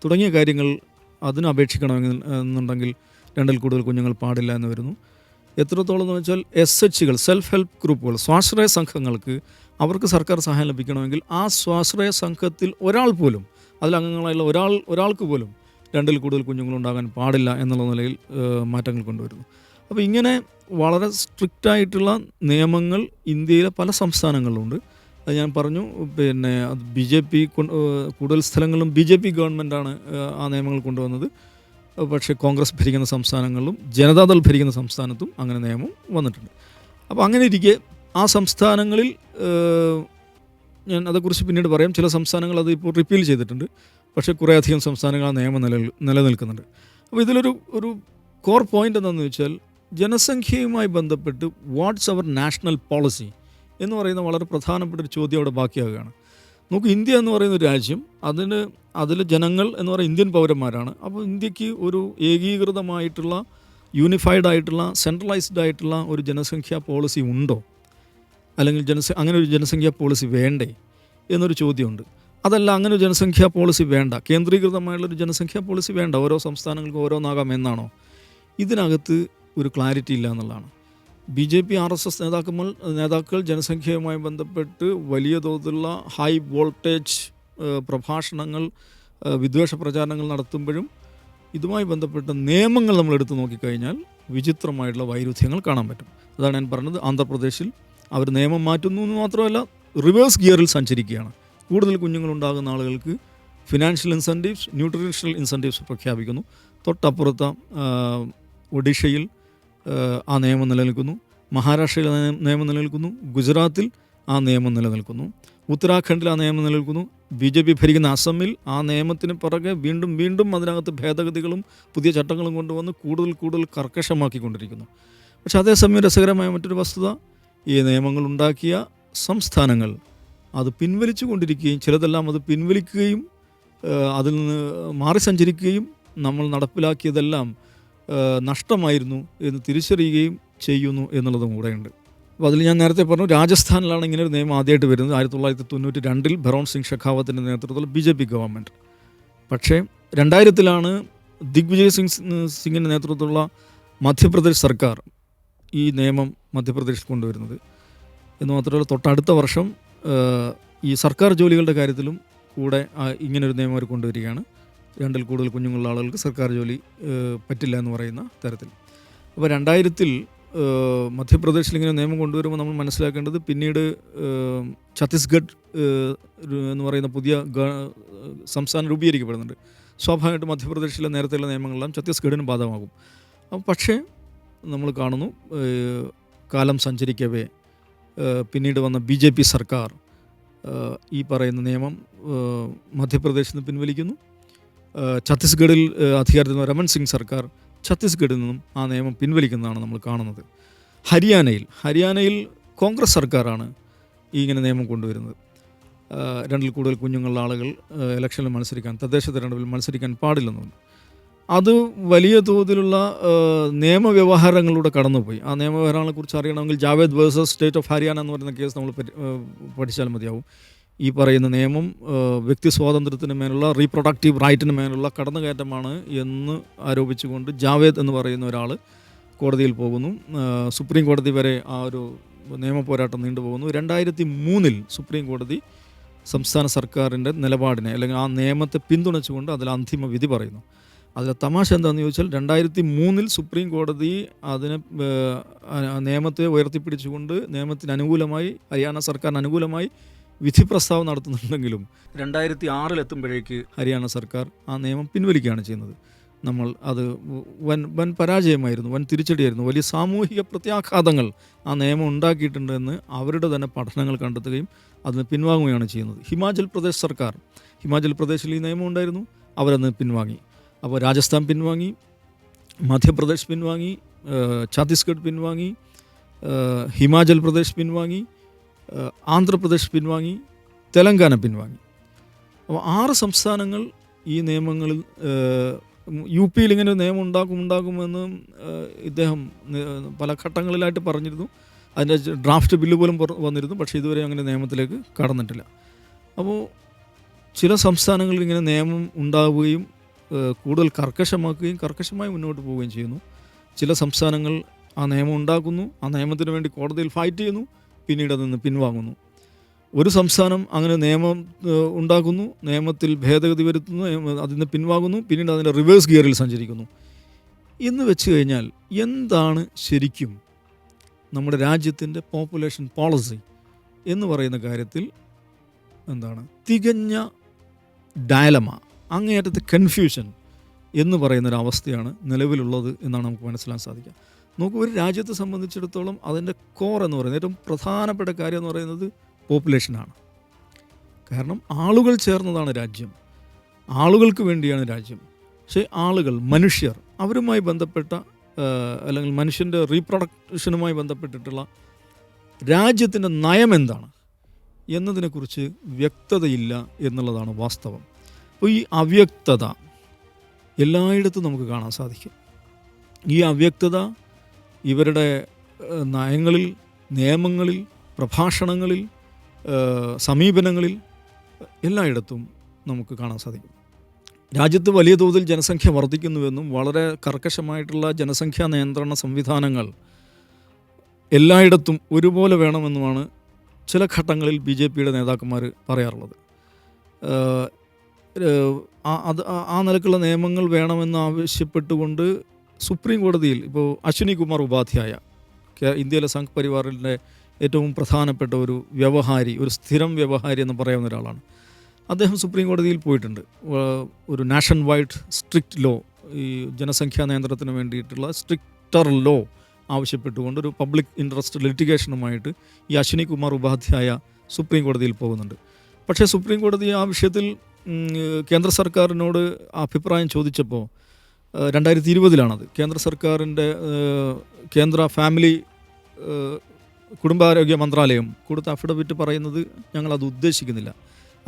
തുടങ്ങിയ കാര്യങ്ങൾ അതിന് അപേക്ഷിക്കണമെങ്കിൽ എന്നുണ്ടെങ്കിൽ 2-ൽ കൂടുതൽ കുഞ്ഞുങ്ങൾ പാടില്ല എന്ന് വരുന്നു. എത്രത്തോളം എന്ന് വെച്ചാൽ SHകൾ, സെൽഫ് ഹെൽപ്പ് ഗ്രൂപ്പുകൾ, സ്വാശ്രയ സംഘങ്ങൾക്ക് അവർക്ക് സർക്കാർ സഹായം ലഭിക്കണമെങ്കിൽ ആ സ്വാശ്രയ സംഘത്തിൽ ഒരാൾ പോലും, അതിലംഗങ്ങളായുള്ള ഒരാൾക്ക് പോലും 2-ൽ കൂടുതൽ കുഞ്ഞുങ്ങളുണ്ടാകാൻ പാടില്ല എന്നുള്ള നിലയിൽ മാറ്റങ്ങൾ കൊണ്ടുവരുന്നു. അപ്പോൾ ഇങ്ങനെ വളരെ സ്ട്രിക്റ്റായിട്ടുള്ള നിയമങ്ങൾ ഇന്ത്യയിലെ പല സംസ്ഥാനങ്ങളിലുണ്ട്. അത് ഞാൻ പറഞ്ഞു. പിന്നെ അത് BJP കൂടുതൽ സ്ഥലങ്ങളിലും BJP ഗവൺമെൻറ്റാണ് ആ നിയമങ്ങൾ കൊണ്ടുവന്നത്. പക്ഷേ കോൺഗ്രസ് ഭരിക്കുന്ന സംസ്ഥാനങ്ങളിലും ജനതാദൾ ഭരിക്കുന്ന സംസ്ഥാനത്തും അങ്ങനെ നിയമം വന്നിട്ടുണ്ട്. അപ്പോൾ അങ്ങനെ ഇരിക്കെ ആ സംസ്ഥാനങ്ങളിൽ ഞാൻ അതേക്കുറിച്ച് പിന്നീട് പറയാം. ചില സംസ്ഥാനങ്ങൾ അത് ഇപ്പോൾ റിപ്പീൽ ചെയ്തിട്ടുണ്ട്, പക്ഷേ കുറേയധികം സംസ്ഥാനങ്ങൾ ആ നിയമം നിലനിൽക്കുന്നുണ്ട്. അപ്പോൾ ഇതിലൊരു കോർ പോയിൻ്റ് എന്താണെന്ന് വെച്ചാൽ, ജനസംഖ്യയുമായി ബന്ധപ്പെട്ട് വാട്ട്സ് അവർ നാഷണൽ പോളിസി എന്ന് പറയുന്ന വളരെ പ്രധാനപ്പെട്ട ഒരു ചോദ്യം അവിടെ ബാക്കിയാകുകയാണ്. നമുക്ക് ഇന്ത്യ എന്ന് പറയുന്ന ഒരു രാജ്യം, അതിൽ ജനങ്ങൾ എന്ന് പറയുന്ന ഇന്ത്യൻ പൗരന്മാരാണ്. അപ്പോൾ ഇന്ത്യക്ക് ഒരു ഏകീകൃതമായിട്ടുള്ള, യൂണിഫൈഡ് ആയിട്ടുള്ള, സെൻട്രലൈസ്ഡ് ആയിട്ടുള്ള ഒരു ജനസംഖ്യാ പോളിസി ഉണ്ടോ, അല്ലെങ്കിൽ അങ്ങനെ ഒരു ജനസംഖ്യാ പോളിസി വേണ്ടേ എന്നൊരു ചോദ്യമുണ്ട്. അതല്ല, അങ്ങനെ ഒരു ജനസംഖ്യാ പോളിസി വേണ്ട, കേന്ദ്രീകൃതമായുള്ളൊരു ജനസംഖ്യാ പോളിസി വേണ്ട, ഓരോ സംസ്ഥാനങ്ങൾക്കും ഓരോന്നാകാം എന്നാണോ? ഇതിനകത്ത് ഒരു ക്ലാരിറ്റി ഇല്ല എന്നുള്ളതാണ്. BJP RSS നേതാക്കൾ ജനസംഖ്യയുമായി ബന്ധപ്പെട്ട് വലിയ തോതിലുള്ള ഹൈ വോൾട്ടേജ് പ്രഭാഷണങ്ങൾ, വിദ്വേഷ പ്രചാരണങ്ങൾ നടത്തുമ്പോഴും ഇതുമായി ബന്ധപ്പെട്ട നിയമങ്ങൾ നമ്മൾ എടുത്തു നോക്കിക്കഴിഞ്ഞാൽ വിചിത്രമായിട്ടുള്ള വൈരുദ്ധ്യങ്ങൾ കാണാൻ പറ്റും. അതാണ് ഞാൻ പറഞ്ഞത്. ആന്ധ്രാപ്രദേശിൽ അവർ നിയമം മാറ്റുന്നു എന്ന് മാത്രമല്ല, റിവേഴ്സ് ഗിയറിൽ സഞ്ചരിക്കുകയാണ്. കൂടുതൽ കുഞ്ഞുങ്ങളുണ്ടാകുന്ന ആളുകൾക്ക് ഫിനാൻഷ്യൽ ഇൻസെൻറ്റീവ്സ്, ന്യൂട്രീഷണൽ ഇൻസെൻറ്റീവ്സ് പ്രഖ്യാപിക്കുന്നു. തൊട്ടപ്പുറത്ത ഒഡീഷയിൽ ആ നിയമം നിലനിൽക്കുന്നു, മഹാരാഷ്ട്രയിൽ ആ നിയമം നിലനിൽക്കുന്നു, ഗുജറാത്തിൽ ആ നിയമം നിലനിൽക്കുന്നു, ഉത്തരാഖണ്ഡിൽ ആ നിയമം നിലനിൽക്കുന്നു. BJP ഭരിക്കുന്ന അസമിൽ ആ നിയമത്തിന് പുറകെ വീണ്ടും വീണ്ടും അതിനകത്ത് ഭേദഗതികളും പുതിയ ചട്ടങ്ങളും കൊണ്ടുവന്ന് കൂടുതൽ കർക്കശമാക്കിക്കൊണ്ടിരിക്കുന്നു. പക്ഷെ അതേസമയം രസകരമായ മറ്റൊരു വസ്തുത, ഈ നിയമങ്ങൾ ഉണ്ടാക്കിയ സംസ്ഥാനങ്ങൾ അത് പിൻവലിച്ചു കൊണ്ടിരിക്കുകയും ചിലതെല്ലാം അത് പിൻവലിക്കുകയും അതിൽ നിന്ന് മാറി സഞ്ചരിക്കുകയും നമ്മൾ നടപ്പിലാക്കിയതെല്ലാം നഷ്ടമായിരുന്നു എന്ന് തിരിച്ചറിയുകയും ചെയ്യുന്നു എന്നുള്ളതും കൂടെയുണ്ട്. അപ്പോൾ അതിൽ ഞാൻ നേരത്തെ പറഞ്ഞു, രാജസ്ഥാനിലാണ് ഇങ്ങനെ ഒരു നിയമം ആദ്യമായിട്ട് വരുന്നത്. 1992 ഭരോൺ സിംഗ് ഷെഖാവത്തിൻ്റെ നേതൃത്വത്തിൽ BJP ഗവൺമെൻറ്. പക്ഷേ 2000 ദിഗ്വിജയ് സിംഗിൻ്റെ നേതൃത്വത്തിലുള്ള മധ്യപ്രദേശ് സർക്കാർ ഈ നിയമം മധ്യപ്രദേശിൽ കൊണ്ടുവരുന്നത്. എന്ന് മാത്രമല്ല, തൊട്ടടുത്ത വർഷം ഈ സർക്കാർ ജോലികളുടെ കാര്യത്തിലും കൂടെ ഇങ്ങനൊരു നിയമം അവർ കൊണ്ടുവരികയാണ്. 2-ൽ കൂടുതൽ കുഞ്ഞുങ്ങളുള്ള ആളുകൾക്ക് സർക്കാർ ജോലി പറ്റില്ല എന്ന് പറയുന്ന തരത്തിൽ. അപ്പോൾ 2000 മധ്യപ്രദേശിൽ ഇങ്ങനെ നിയമം കൊണ്ടുവരുമ്പോൾ നമ്മൾ മനസ്സിലാക്കേണ്ടത്, പിന്നീട് ഛത്തീസ്ഗഡ് എന്ന് പറയുന്ന പുതിയ സംസ്ഥാനം രൂപീകരിക്കപ്പെടുന്നുണ്ട്. സ്വാഭാവികമായിട്ട് മധ്യപ്രദേശിലെ നേരത്തെയുള്ള നിയമങ്ങളെല്ലാം ഛത്തീസ്ഗഡിന് ബാധകമാകും. പക്ഷേ നമ്മൾ കാണുന്നു, കാലം സഞ്ചരിക്കവേ പിന്നീട് വന്ന BJP സർക്കാർ ഈ പറയുന്ന നിയമം മധ്യപ്രദേശിൽ നിന്ന് പിൻവലിക്കുന്നു. ഛത്തീസ്ഗഡിൽ അധികാരത്തിൽ നിന്ന് രമൺ സിംഗ് സർക്കാർ ഛത്തീസ്ഗഡിൽ നിന്നും ആ നിയമം പിൻവലിക്കുന്നതാണ് നമ്മൾ കാണുന്നത്. ഹരിയാനയിൽ കോൺഗ്രസ് സർക്കാരാണ് ഇങ്ങനെ നിയമം കൊണ്ടുവരുന്നത്. 2-ൽ കൂടുതൽ കുഞ്ഞുങ്ങളുള്ള ആളുകൾ ഇലക്ഷനിൽ തദ്ദേശ തെരഞ്ഞെടുപ്പിൽ മത്സരിക്കാൻ പാടില്ലെന്നുണ്ട്. അത് വലിയ തോതിലുള്ള നിയമവ്യവഹാരങ്ങളിലൂടെ കടന്നുപോയി. ആ നിയമവ്യവഹാരങ്ങളെക്കുറിച്ച് അറിയണമെങ്കിൽ Javed versus state of Haryana എന്ന് പറയുന്ന കേസ് നമ്മൾ പഠിച്ചാൽ മതിയാവും. ഈ പറയുന്ന നിയമം വ്യക്തി സ്വാതന്ത്ര്യത്തിന് മേലുള്ള, റീപ്രൊഡക്റ്റീവ് റൈറ്റിന് മേലുള്ള കടന്നുകയറ്റമാണ് എന്ന് ആരോപിച്ചുകൊണ്ട് ജാവേദ് എന്ന് പറയുന്ന ഒരാൾ കോടതിയിൽ പോകുന്നു. സുപ്രീം കോടതി വരെ ആ ഒരു നിയമ പോരാട്ടം നീണ്ടുപോകുന്നു. 2003 സുപ്രീം കോടതി സംസ്ഥാന സർക്കാരിൻ്റെ നിലപാടിനെ, അല്ലെങ്കിൽ ആ നിയമത്തെ പിന്തുണച്ചുകൊണ്ട് അതിൽ അന്തിമ വിധി പറയുന്നു. അതിലെ തമാശ എന്താണെന്ന് ചോദിച്ചാൽ, 2003 സുപ്രീം കോടതി അതിനെ നിയമത്തെ ഉയർത്തിപ്പിടിച്ചുകൊണ്ട് നിയമത്തിന് അനുകൂലമായി, ഹരിയാന സർക്കാരിന് അനുകൂലമായി വിധി പ്രസ്താവം നടത്തുന്നുണ്ടെങ്കിലും 2006 എത്തുമ്പോഴേക്ക് ഹരിയാന സർക്കാർ ആ നിയമം പിൻവലിക്കുകയാണ് ചെയ്യുന്നത്. അത് വൻ പരാജയമായിരുന്നു, വൻ തിരിച്ചടിയായിരുന്നു. വലിയ സാമൂഹിക പ്രത്യാഘാതങ്ങൾ ആ നിയമം ഉണ്ടാക്കിയിട്ടുണ്ട് എന്ന് അവരുടെ തന്നെ പഠനങ്ങൾ കണ്ടെത്തുകയും അതിന് പിൻവാങ്ങുകയാണ് ചെയ്യുന്നത്. ഹിമാചൽ പ്രദേശിൽ ഈ നിയമം ഉണ്ടായിരുന്നു, അവരന്ന് പിൻവാങ്ങി. അപ്പോൾ രാജസ്ഥാൻ പിൻവാങ്ങി, മധ്യപ്രദേശ് പിൻവാങ്ങി, ഛത്തീസ്ഗഡ് പിൻവാങ്ങി, ഹിമാചൽ പ്രദേശ് പിൻവാങ്ങി, ആന്ധ്രാപ്രദേശ് പിൻവാങ്ങി, തെലങ്കാന പിൻവാങ്ങി. അപ്പോൾ 6 സംസ്ഥാനങ്ങൾ ഈ നിയമങ്ങളിൽ, UP ഇങ്ങനെ നിയമം ഉണ്ടാക്കുമെന്ന് ഇദ്ദേഹം പല ഘട്ടങ്ങളിലായിട്ട് പറഞ്ഞിരുന്നു. അതിൻ്റെ ഡ്രാഫ്റ്റ് ബില്ല് പോലും വന്നിരുന്നു. പക്ഷേ ഇതുവരെ അങ്ങനെ നിയമത്തിലേക്ക് കടന്നിട്ടില്ല. അപ്പോൾ ചില സംസ്ഥാനങ്ങളിൽ ഇങ്ങനെ നിയമം ഉണ്ടാവുകയും കൂടുതൽ കർക്കശമായി മുന്നോട്ട് പോവുകയും ചെയ്യുന്നു. ചില സംസ്ഥാനങ്ങൾ ആ നിയമം ഉണ്ടാക്കുന്നു, ആ നിയമത്തിന് വേണ്ടി കോടതിയിൽ ഫൈറ്റ് ചെയ്യുന്നു, പിന്നീട് അതിൽ നിന്ന് പിൻവാങ്ങുന്നു. ഒരു സംസ്ഥാനം അങ്ങനെ നിയമം ഉണ്ടാക്കുന്നു, നിയമത്തിൽ ഭേദഗതി വരുത്തുന്നു, അതിൽ നിന്ന് പിൻവാങ്ങുന്നു, പിന്നീട് അതിൻ്റെ റിവേഴ്സ് ഗിയറിൽ സഞ്ചരിക്കുന്നു. എന്ന് വെച്ച് കഴിഞ്ഞാൽ എന്താണ് ശരിക്കും നമ്മുടെ രാജ്യത്തിൻ്റെ പോപ്പുലേഷൻ പോളിസി എന്ന് പറയുന്ന കാര്യത്തിൽ തികഞ്ഞ ഡയലമ, അങ്ങേയറ്റത്തെ കൺഫ്യൂഷൻ എന്ന് പറയുന്നൊരവസ്ഥയാണ് നിലവിലുള്ളത് എന്നാണ് നമുക്ക് മനസ്സിലാക്കാൻ സാധിക്കുക. നോക്കൂ, ഒരു രാജ്യത്തെ സംബന്ധിച്ചിടത്തോളം അതിൻ്റെ കോർ എന്ന് പറയുന്നത്, ഏറ്റവും പ്രധാനപ്പെട്ട കാര്യം എന്ന് പറയുന്നത് പോപ്പുലേഷനാണ്. കാരണം ആളുകൾ ചേർന്നതാണ് രാജ്യം, ആളുകൾക്ക് വേണ്ടിയാണ് രാജ്യം. പക്ഷേ ആളുകൾ, മനുഷ്യർ, അവരുമായി ബന്ധപ്പെട്ട അല്ലെങ്കിൽ മനുഷ്യൻ്റെ റീപ്രൊഡക്ഷനുമായി ബന്ധപ്പെട്ടിട്ടുള്ള രാജ്യത്തിൻ്റെ നയം എന്താണ് എന്നതിനെക്കുറിച്ച് വ്യക്തതയില്ല എന്നുള്ളതാണ് വാസ്തവം. അപ്പോൾ ഈ അവ്യക്തത എല്ലായിടത്തും നമുക്ക് കാണാൻ സാധിക്കും. ഈ അവ്യക്തത ഇവരുടെ നയങ്ങളിൽ, നിയമങ്ങളിൽ, പ്രഭാഷണങ്ങളിൽ, സമീപനങ്ങളിൽ എല്ലായിടത്തും നമുക്ക് കാണാൻ സാധിക്കും. രാജ്യത്ത് വലിയ തോതിൽ ജനസംഖ്യ വർദ്ധിക്കുന്നുവെന്നും വളരെ കർക്കശമായിട്ടുള്ള ജനസംഖ്യാ നിയന്ത്രണ സംവിധാനങ്ങൾ എല്ലായിടത്തും ഒരുപോലെ വേണമെന്നുമാണ് ചില ഘട്ടങ്ങളിൽ BJPയുടെ നേതാക്കന്മാർ പറയാറുള്ളത്. ആ നിലക്കുള്ള നിയമങ്ങൾ വേണമെന്ന് ആവശ്യപ്പെട്ടുകൊണ്ട് സുപ്രീം കോടതിയിൽ ഇപ്പോൾ അശ്വിനി കുമാർ ഉപാധ്യായ, ഇന്ത്യയിലെ സംഘ് പരിവാറിൻ്റെ ഏറ്റവും പ്രധാനപ്പെട്ട ഒരു വ്യവഹാരി, ഒരു സ്ഥിരം വ്യവഹാരി എന്ന് പറയാവുന്ന ഒരാളാണ്. അദ്ദേഹം സുപ്രീം കോടതിയിൽ പോയിട്ടുണ്ട്. ഒരു നാഷൻ വൈഡ് സ്ട്രിക്റ്റ് ലോ, ഈ ജനസംഖ്യാ നിയന്ത്രണത്തിന് വേണ്ടിയിട്ടുള്ള സ്ട്രിക്റ്റർ ലോ ആവശ്യപ്പെട്ടുകൊണ്ട് ഒരു പബ്ലിക് ഇൻട്രസ്റ്റ് ലിറ്റിഗേഷനുമായിട്ട് ഈ അശ്വിനി കുമാർ ഉപാധ്യായ സുപ്രീം കോടതിയിൽ പോകുന്നുണ്ട്. പക്ഷേ സുപ്രീം കോടതി ആ വിഷയത്തിൽ കേന്ദ്ര സർക്കാരിനോട് അഭിപ്രായം ചോദിച്ചപ്പോൾ 2020 കേന്ദ്ര സർക്കാരിൻ്റെ കേന്ദ്ര ഫാമിലി കുടുംബാരോഗ്യ മന്ത്രാലയം കൊടുത്ത അഫിഡവിറ്റ് പറയുന്നത് ഞങ്ങളത് ഉദ്ദേശിക്കുന്നില്ല,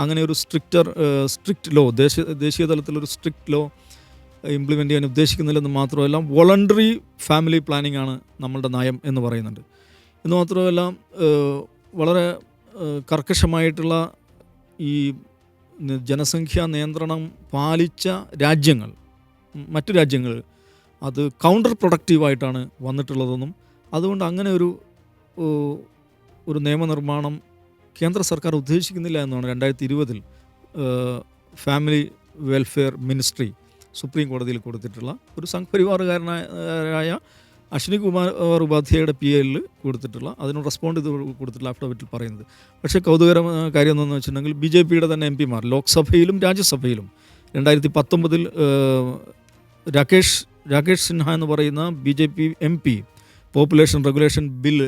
അങ്ങനെ ഒരു സ്ട്രിക്റ്റ് ലോ, ദേശീയ തലത്തിലൊരു സ്ട്രിക്റ്റ് ലോ ഇംപ്ലിമെൻ്റ് ചെയ്യാൻ ഉദ്ദേശിക്കുന്നില്ലെന്ന് മാത്രമല്ല, വോളണ്ടറി ഫാമിലി പ്ലാനിംഗ് ആണ് നമ്മളുടെ നയം എന്ന് പറയുന്നുണ്ട്. എന്ന് മാത്രമല്ല, വളരെ കർക്കശമായിട്ടുള്ള ഈ ജനസംഖ്യാ നിയന്ത്രണം പാലിച്ച രാജ്യങ്ങൾ, മറ്റു രാജ്യങ്ങൾ അത് കൗണ്ടർ പ്രൊഡക്റ്റീവായിട്ടാണ് വന്നിട്ടുള്ളതെന്നും അതുകൊണ്ട് അങ്ങനെ ഒരു നിയമനിർമ്മാണം കേന്ദ്ര സർക്കാർ ഉദ്ദേശിക്കുന്നില്ല എന്നാണ് 2020 ഫാമിലി വെൽഫെയർ മിനിസ്ട്രി സുപ്രീം കോടതിയിൽ കൊടുത്തിട്ടുള്ള ഒരു സംഘ് പരിവാറുകാരനായ അശ്വിനി കുമാർ ഉപാധ്യായയുടെ PAയിൽ കൊടുത്തിട്ടുള്ള, അതിന് റെസ്പോണ്ട് ചെയ്ത് കൊടുത്തിട്ടുള്ള അഫിഡവിറ്റിൽ പറയുന്നത്. പക്ഷേ കൗതുകരമായ കാര്യം എന്താണെന്ന് വെച്ചിട്ടുണ്ടെങ്കിൽ BJPയുടെ തന്നെ MP ലോക്സഭയിലും രാജ്യസഭയിലും 2019 രാകേഷ് സിൻഹ എന്ന് പറയുന്ന BJP MP population regulation bill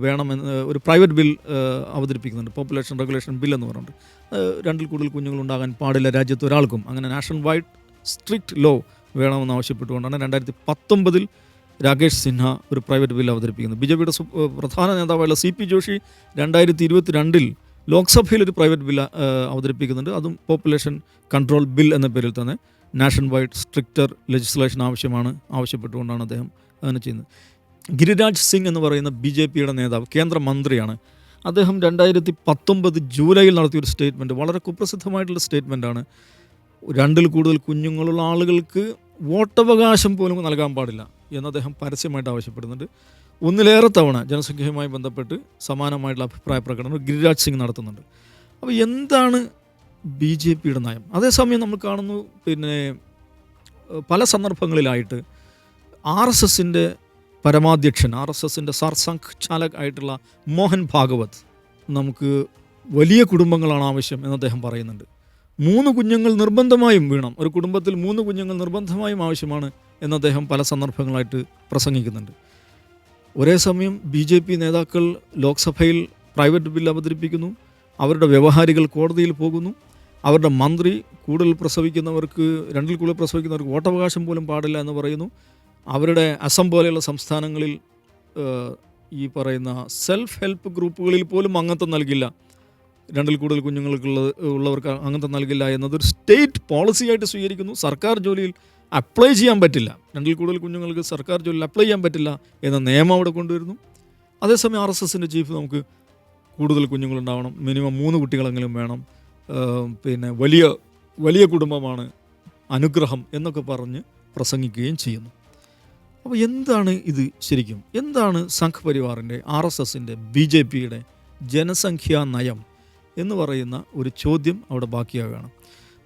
വേണമെന്ന് ഒരു പ്രൈവറ്റ് ബിൽ അവതരിപ്പിക്കുന്നുണ്ട്. പോപ്പുലേഷൻ റെഗുലേഷൻ ബിൽ എന്ന് പറഞ്ഞിട്ട് 2ൽ കൂടുതൽ കുഞ്ഞുങ്ങളുണ്ടാകാൻ പാടില്ല രാജ്യത്ത് ഒരാൾക്കും, അങ്ങനെ നാഷണൽ വൈഡ് സ്ട്രിക്റ്റ് ലോ വേണമെന്ന് ആവശ്യപ്പെട്ടുകൊണ്ടാണ് 2019 രാകേഷ് സിൻഹ ഒരു പ്രൈവറ്റ് ബിൽ അവതരിപ്പിക്കുന്നത്. BJPയുടെ പ്രധാന നേതാവായുള്ള CP ജോഷി 2022 ലോക്സഭയിൽ ഒരു പ്രൈവറ്റ് ബിൽ അവതരിപ്പിക്കുന്നുണ്ട്. അതും പോപ്പുലേഷൻ കൺട്രോൾ ബിൽ എന്ന പേരിൽ തന്നെ നാഷൻ വൈഡ് സ്ട്രിക്റ്റർ ലെജിസ്ലേഷൻ ആവശ്യപ്പെട്ടുകൊണ്ടാണ് അദ്ദേഹം അങ്ങനെ ചെയ്യുന്നത്. ഗിരിരാജ് സിംഗ് എന്ന് പറയുന്ന BJPയുടെ നേതാവ്, കേന്ദ്രമന്ത്രിയാണ്. അദ്ദേഹം 2019 ജൂലൈയിൽ നടത്തിയൊരു സ്റ്റേറ്റ്മെൻറ്റ്, വളരെ കുപ്രസിദ്ധമായിട്ടുള്ള സ്റ്റേറ്റ്മെൻറ്റാണ്. 2ൽ കൂടുതൽ കുഞ്ഞുങ്ങളുള്ള ആളുകൾക്ക് വോട്ടവകാശം പോലും നൽകാൻ പാടില്ല എന്ന് അദ്ദേഹം പരസ്യമായിട്ട് ആവശ്യപ്പെടുന്നുണ്ട്. 1ലേറെ തവണ ജനസംഖ്യയുമായി ബന്ധപ്പെട്ട് സമാനമായിട്ടുള്ള അഭിപ്രായ പ്രകടനം ഗിരിരാജ് സിംഗ് നടത്തുന്നുണ്ട്. അപ്പോൾ എന്താണ് BJPയുടെ നയം? അതേസമയം നമ്മൾ കാണുന്നു, പല സന്ദർഭങ്ങളിലായിട്ട് RSSൻ്റെ പരമാധ്യക്ഷൻ, RSSൻ്റെ സർസംഘ് ചാലക് ആയിട്ടുള്ള മോഹൻ ഭാഗവത്, നമുക്ക് വലിയ കുടുംബങ്ങളാണ് ആവശ്യം എന്ന് അദ്ദേഹം പറയുന്നുണ്ട്. 3 കുഞ്ഞുങ്ങൾ നിർബന്ധമായും വേണം, ഒരു കുടുംബത്തിൽ 3 കുഞ്ഞുങ്ങൾ നിർബന്ധമായും ആവശ്യമാണ് എന്ന് അദ്ദേഹം പല സന്ദർഭങ്ങളായിട്ട് പ്രസംഗിക്കുന്നുണ്ട്. ഒരേ സമയം BJP നേതാക്കൾ ലോക്സഭയിൽ പ്രൈവറ്റ് ബിൽ അവതരിപ്പിക്കുന്നു, അവരുടെ വ്യവഹാരികൾ കോടതിയിൽ പോകുന്നു, അവരുടെ മന്ത്രി 2ൽ കൂടുതൽ പ്രസവിക്കുന്നവർക്ക് വോട്ടവകാശം പോലും പാടില്ല എന്ന് പറയുന്നു. അവരുടെ അസം പോലെയുള്ള സംസ്ഥാനങ്ങളിൽ ഈ പറയുന്ന സെൽഫ് ഹെൽപ്പ് ഗ്രൂപ്പുകളിൽ പോലും അംഗത്വം നൽകില്ല, 2ൽ കൂടുതൽ ഉള്ളവർക്ക് അംഗത്വം നൽകില്ല എന്നതൊരു സ്റ്റേറ്റ് പോളിസിയായിട്ട് സ്വീകരിക്കുന്നു. സർക്കാർ ജോലിയിൽ അപ്ലൈ ചെയ്യാൻ പറ്റില്ല, 2ൽ കൂടുതൽ കുഞ്ഞുങ്ങൾക്ക് സർക്കാർ ജോലിയിൽ അപ്ലൈ ചെയ്യാൻ പറ്റില്ല എന്ന നിയമം അവിടെ കൊണ്ടുവരുന്നു. അതേസമയം RSSൻ്റെ ചീഫ് നമുക്ക് കൂടുതൽ കുഞ്ഞുങ്ങളുണ്ടാവണം, മിനിമം 3 കുട്ടികളെങ്കിലും വേണം, വലിയ കുടുംബമാണ് അനുഗ്രഹം എന്നൊക്കെ പറഞ്ഞ് പ്രസംഗിക്കുകയും ചെയ്യുന്നു. അപ്പോൾ എന്താണ് ഇത് ശരിക്കും? എന്താണ് സംഘ് പരിവാറിൻ്റെ, RSSൻ്റെ, BJPയുടെ ജനസംഖ്യാ നയം എന്ന് പറയുന്ന ഒരു ചോദ്യം അവിടെ ബാക്കിയാവുകയാണ്.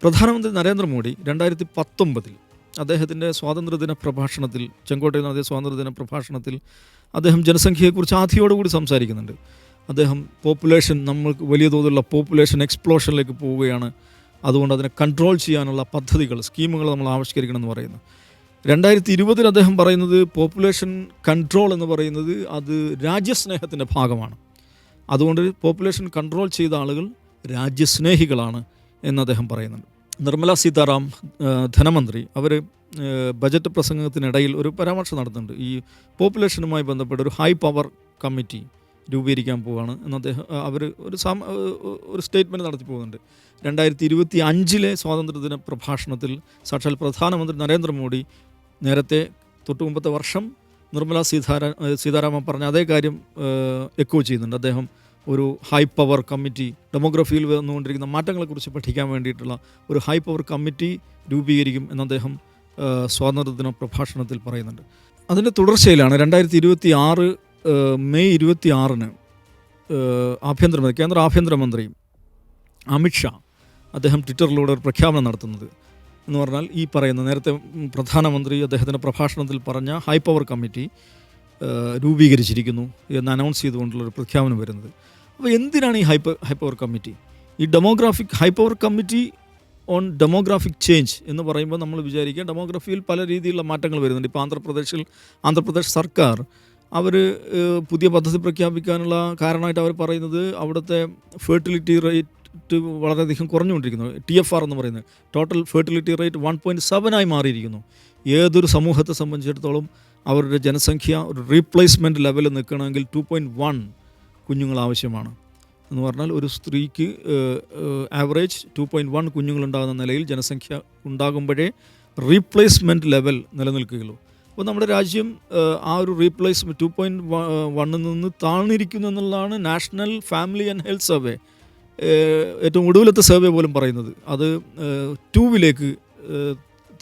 പ്രധാനമന്ത്രി നരേന്ദ്രമോദി 2019 അദ്ദേഹത്തിൻ്റെ സ്വാതന്ത്ര്യദിന പ്രഭാഷണത്തിൽ, ചെങ്കോട്ടയിൽ നടത്തിയ സ്വാതന്ത്ര്യദിന പ്രഭാഷണത്തിൽ അദ്ദേഹം ജനസംഖ്യയെക്കുറിച്ച് ആധിയോടുകൂടി സംസാരിക്കുന്നുണ്ട്. അദ്ദേഹം നമ്മൾക്ക് വലിയ തോതിലുള്ള പോപ്പുലേഷൻ എക്സ്പ്ലോഷനിലേക്ക് പോവുകയാണ്, അതുകൊണ്ട് അതിനെ കൺട്രോൾ ചെയ്യാനുള്ള പദ്ധതികൾ, സ്കീമുകൾ നമ്മൾ ആവിഷ്കരിക്കണമെന്ന് പറയുന്നു. 2020 അദ്ദേഹം പറയുന്നത് പോപ്പുലേഷൻ കൺട്രോൾ എന്ന് പറയുന്നത് അത് രാജ്യസ്നേഹത്തിൻ്റെ ഭാഗമാണ്. അതുകൊണ്ട് പോപ്പുലേഷൻ കൺട്രോൾ ചെയ്ത ആളുകൾ രാജ്യസ്നേഹികളാണ് എന്ന് അദ്ദേഹം പറയുന്നുണ്ട്. നിർമ്മല സീതാറാം ധനമന്ത്രി അവർ ബജറ്റ് പ്രസംഗത്തിനിടയിൽ ഒരു പരാമർശം നടത്തുന്നുണ്ട്. ഈ പോപ്പുലേഷനുമായി ബന്ധപ്പെട്ട ഒരു ഹൈ പവർ കമ്മിറ്റി രൂപീകരിക്കാൻ പോവുകയാണ് എന്ന് അദ്ദേഹം അവർ ഒരു സ്റ്റേറ്റ്മെൻറ്റ് നടത്തി പോകുന്നുണ്ട്. 2025 സ്വാതന്ത്ര്യദിന പ്രഭാഷണത്തിൽ സാക്ഷാൽ പ്രധാനമന്ത്രി നരേന്ദ്രമോദി നേരത്തെ തൊട്ട് മുമ്പത്തെ വർഷം നിർമ്മല സീതാരാമൻ പറഞ്ഞ അതേ കാര്യം എക്കോ ചെയ്യുന്നുണ്ട്. അദ്ദേഹം ഒരു ഹൈ പവർ കമ്മിറ്റി, ഡെമോഗ്രഫിയിൽ വന്നുകൊണ്ടിരിക്കുന്ന മാറ്റങ്ങളെക്കുറിച്ച് പഠിക്കാൻ വേണ്ടിയിട്ടുള്ള ഒരു ഹൈ പവർ കമ്മിറ്റി രൂപീകരിക്കും എന്ന് അദ്ദേഹം സ്വാതന്ത്ര്യദിന പ്രഭാഷണത്തിൽ പറയുന്നുണ്ട്. അതിൻ്റെ തുടർച്ചയിലാണ് 2026 മെയ് 26 ആഭ്യന്തരമന്ത്രി, കേന്ദ്ര ആഭ്യന്തരമന്ത്രി അമിത്ഷാ അദ്ദേഹം ട്വിറ്ററിലൂടെ ഒരു പ്രഖ്യാപനം നടത്തുന്നത്. എന്ന് പറഞ്ഞാൽ ഈ പറയുന്ന നേരത്തെ പ്രധാനമന്ത്രി അദ്ദേഹത്തിൻ്റെ പ്രഭാഷണത്തിൽ പറഞ്ഞ ഹൈ പവർ കമ്മിറ്റി രൂപീകരിച്ചിരിക്കുന്നു എന്ന് അനൗൺസ് ചെയ്തുകൊണ്ടുള്ളൊരു പ്രഖ്യാപനം വരുന്നത്. അപ്പോൾ എന്തിനാണ് ഈ ഹൈ പവർ കമ്മിറ്റി? ഈ high power committee on demographic change എന്ന് പറയുമ്പോൾ നമ്മൾ വിചാരിക്കുക ഡെമോഗ്രഫിയിൽ പല രീതിയിലുള്ള മാറ്റങ്ങൾ വരുന്നുണ്ട്. ഇപ്പോൾ ആന്ധ്രാപ്രദേശ് സർക്കാർ അവർ പുതിയ പദ്ധതി പ്രഖ്യാപിക്കാനുള്ള കാരണമായിട്ട് അവർ പറയുന്നത് അവിടുത്തെ ഫെർട്ടിലിറ്റി റേറ്റ് വളരെയധികം കുറഞ്ഞുകൊണ്ടിരിക്കുന്നു. TFR എന്ന് പറയുന്നത് ടോട്ടൽ ഫെർട്ടിലിറ്റി റേറ്റ് 1.7 മാറിയിരിക്കുന്നു. ഏതൊരു സമൂഹത്തെ സംബന്ധിച്ചിടത്തോളം അവരുടെ ജനസംഖ്യ ഒരു റീപ്ലേസ്മെൻറ്റ് ലെവലിൽ നിൽക്കണമെങ്കിൽ 2.1 കുഞ്ഞുങ്ങൾ ആവശ്യമാണ്. എന്ന് പറഞ്ഞാൽ ഒരു സ്ത്രീക്ക് ആവറേജ് 2.1 കുഞ്ഞുങ്ങളുണ്ടാകുന്ന നിലയിൽ ജനസംഖ്യ ഉണ്ടാകുമ്പോഴേ റീപ്ലേസ്മെൻറ്റ് ലെവൽ നിലനിൽക്കുകയുള്ളൂ. അപ്പോൾ നമ്മുടെ രാജ്യം ആ ഒരു 2.1 നിന്ന് താഴ്ന്നിരിക്കുന്നു എന്നുള്ളതാണ് national family and health survey ഏറ്റവും ഒടുവിലത്തെ സർവേ പോലും പറയുന്നത്. അത് 2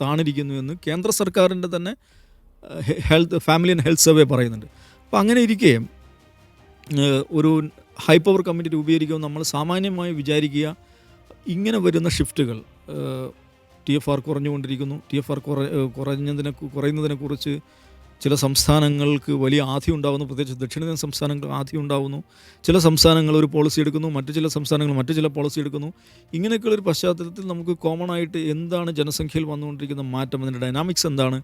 താണിരിക്കുന്നു എന്ന് കേന്ദ്ര സർക്കാരിൻ്റെ തന്നെ ഫാമിലി ആൻഡ് ഹെൽത്ത് സർവേ പറയുന്നുണ്ട്. അപ്പോൾ അങ്ങനെ ഇരിക്കെ ഒരു ഹൈ പവർ കമ്മിറ്റി രൂപീകരിക്കുമ്പോൾ നമ്മൾ സാമാന്യമായി വിചാരിക്കുക ഇങ്ങനെ വരുന്ന ഷിഫ്റ്റുകൾ TFR കുറഞ്ഞുകൊണ്ടിരിക്കുന്നു, TFR കുറയുന്നതിനെക്കുറിച്ച് ചില സംസ്ഥാനങ്ങൾക്ക് വലിയ ആധി ഉണ്ടാകുന്നു, പ്രത്യേകിച്ച് ദക്ഷിണേന്ത്യൻ സംസ്ഥാനങ്ങൾക്ക് ആധി ഉണ്ടാകുന്നു. ചില സംസ്ഥാനങ്ങൾ ഒരു പോളിസി എടുക്കുന്നു, മറ്റു ചില സംസ്ഥാനങ്ങൾ മറ്റു ചില പോളിസി എടുക്കുന്നു. ഇങ്ങനെയൊക്കെയുള്ളൊരു പശ്ചാത്തലത്തിൽ നമുക്ക് കോമൺ ആയിട്ട് എന്താണ് ജനസംഖ്യയിൽ വന്നുകൊണ്ടിരിക്കുന്ന മാറ്റം, അതിൻ്റെ ഡൈനാമിക്സ് എന്താണ്,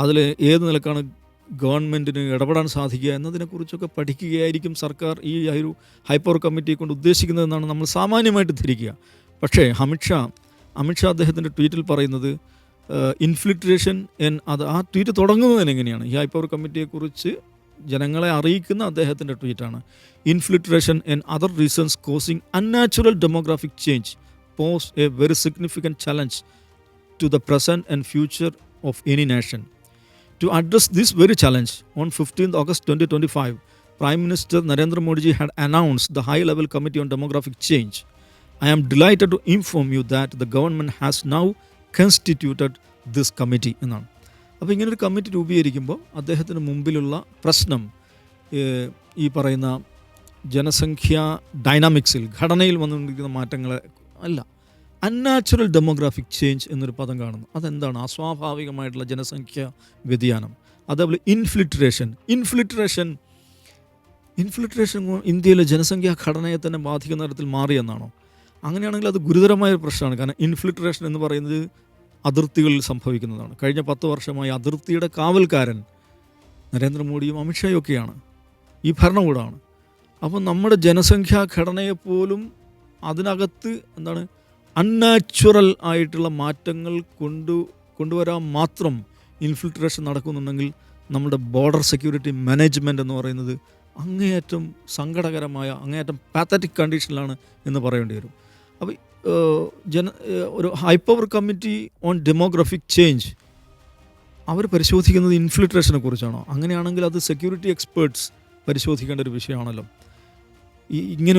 അതിൽ ഏത് നിലക്കാണ് ഗവൺമെൻറ്റിന് ഇടപെടാൻ സാധിക്കുക എന്നതിനെക്കുറിച്ചൊക്കെ പഠിക്കുകയായിരിക്കും സർക്കാർ ഈ ഒരു ഹൈ പവർ കമ്മിറ്റിയെ കൊണ്ട് ഉദ്ദേശിക്കുന്നതെന്നാണ് നമ്മൾ സാമാന്യമായിട്ട് ധരിക്കുക. പക്ഷേ അമിത്ഷാ അദ്ദേഹത്തിൻ്റെ ട്വീറ്റിൽ പറയുന്നത് ഇൻഫിൽട്രേഷൻ ആ ട്വീറ്റ് തുടങ്ങുന്നതിന് എങ്ങനെയാണ്, ഈ ഹൈ പവർ കമ്മിറ്റിയെക്കുറിച്ച് ജനങ്ങളെ അറിയിക്കുന്ന അദ്ദേഹത്തിൻ്റെ ട്വീറ്റാണ്. Infiltration and other reasons causing unnatural demographic change pose a very significant challenge to the present and future of any nation. To address this very challenge, on 15th August 2025, Prime Minister Narendra Modi ji had announced the high-level committee on demographic change. I am delighted to inform you that the government has now constituted this committee എന്നാണ്. അപ്പോൾ ഇങ്ങനൊരു committee രൂപീകരിക്കുമ്പോൾ അദ്ദേഹത്തിന് മുമ്പിലുള്ള പ്രശ്നം ഈ പറയുന്ന ജനസംഖ്യ ഡൈനാമിക്സിൽ ഘടനയിൽ വന്നുകൊണ്ടിരിക്കുന്ന മാറ്റങ്ങളെ അല്ല, അൺനാച്ചുറൽ ഡെമോഗ്രാഫിക് ചേഞ്ച് എന്നൊരു പദം കാണുന്നു. അതെന്താണ്? അസ്വാഭാവികമായിട്ടുള്ള ജനസംഖ്യ വ്യതിയാനം. അതേപോലെ ഇൻഫിൽട്രേഷൻ ഇന്ത്യയിലെ ജനസംഖ്യാ ഘടനയെ തന്നെ ബാധിക്കുന്ന തരത്തിൽ മാറിയെന്നാണോ? അങ്ങനെയാണെങ്കിൽ അത് ഗുരുതരമായ പ്രശ്നമാണ്. കാരണം ഇൻഫിൽട്രേഷൻ എന്ന് പറയുന്നത് അതിർത്തികളിൽ സംഭവിക്കുന്നതാണ്. കഴിഞ്ഞ 10 വർഷമായി അതിർത്തിയുടെ കാവൽക്കാരൻ നരേന്ദ്രമോദിയും അമിത്ഷായും ഒക്കെയാണ്, ഈ ഭരണകൂടമാണ്. അപ്പോൾ നമ്മുടെ ജനസംഖ്യാ ഘടനയെപ്പോലും അതിനകത്ത് എന്താണ് അൺനാച്ചുറൽ ആയിട്ടുള്ള മാറ്റങ്ങൾ കൊണ്ടുവരാൻ മാത്രം ഇൻഫിൽട്രേഷൻ നടക്കുന്നുണ്ടെങ്കിൽ നമ്മുടെ ബോർഡർ സെക്യൂരിറ്റി മാനേജ്മെൻറ്റ് എന്ന് പറയുന്നത് അങ്ങേയറ്റം സങ്കടകരമായ, അങ്ങേയറ്റം പാത്തറ്റിക് കണ്ടീഷനിലാണ് എന്ന് പറയേണ്ടി വരും. അപ്പോൾ ഒരു high power committee on demographic change അവർ പരിശോധിക്കുന്നത് ഇൻഫിൽട്രേഷനെ കുറിച്ചാണോ? അങ്ങനെയാണെങ്കിൽ അത് സെക്യൂരിറ്റി എക്സ്പേർട്സ് പരിശോധിക്കേണ്ട ഒരു വിഷയമാണല്ലോ. ഇങ്ങനെ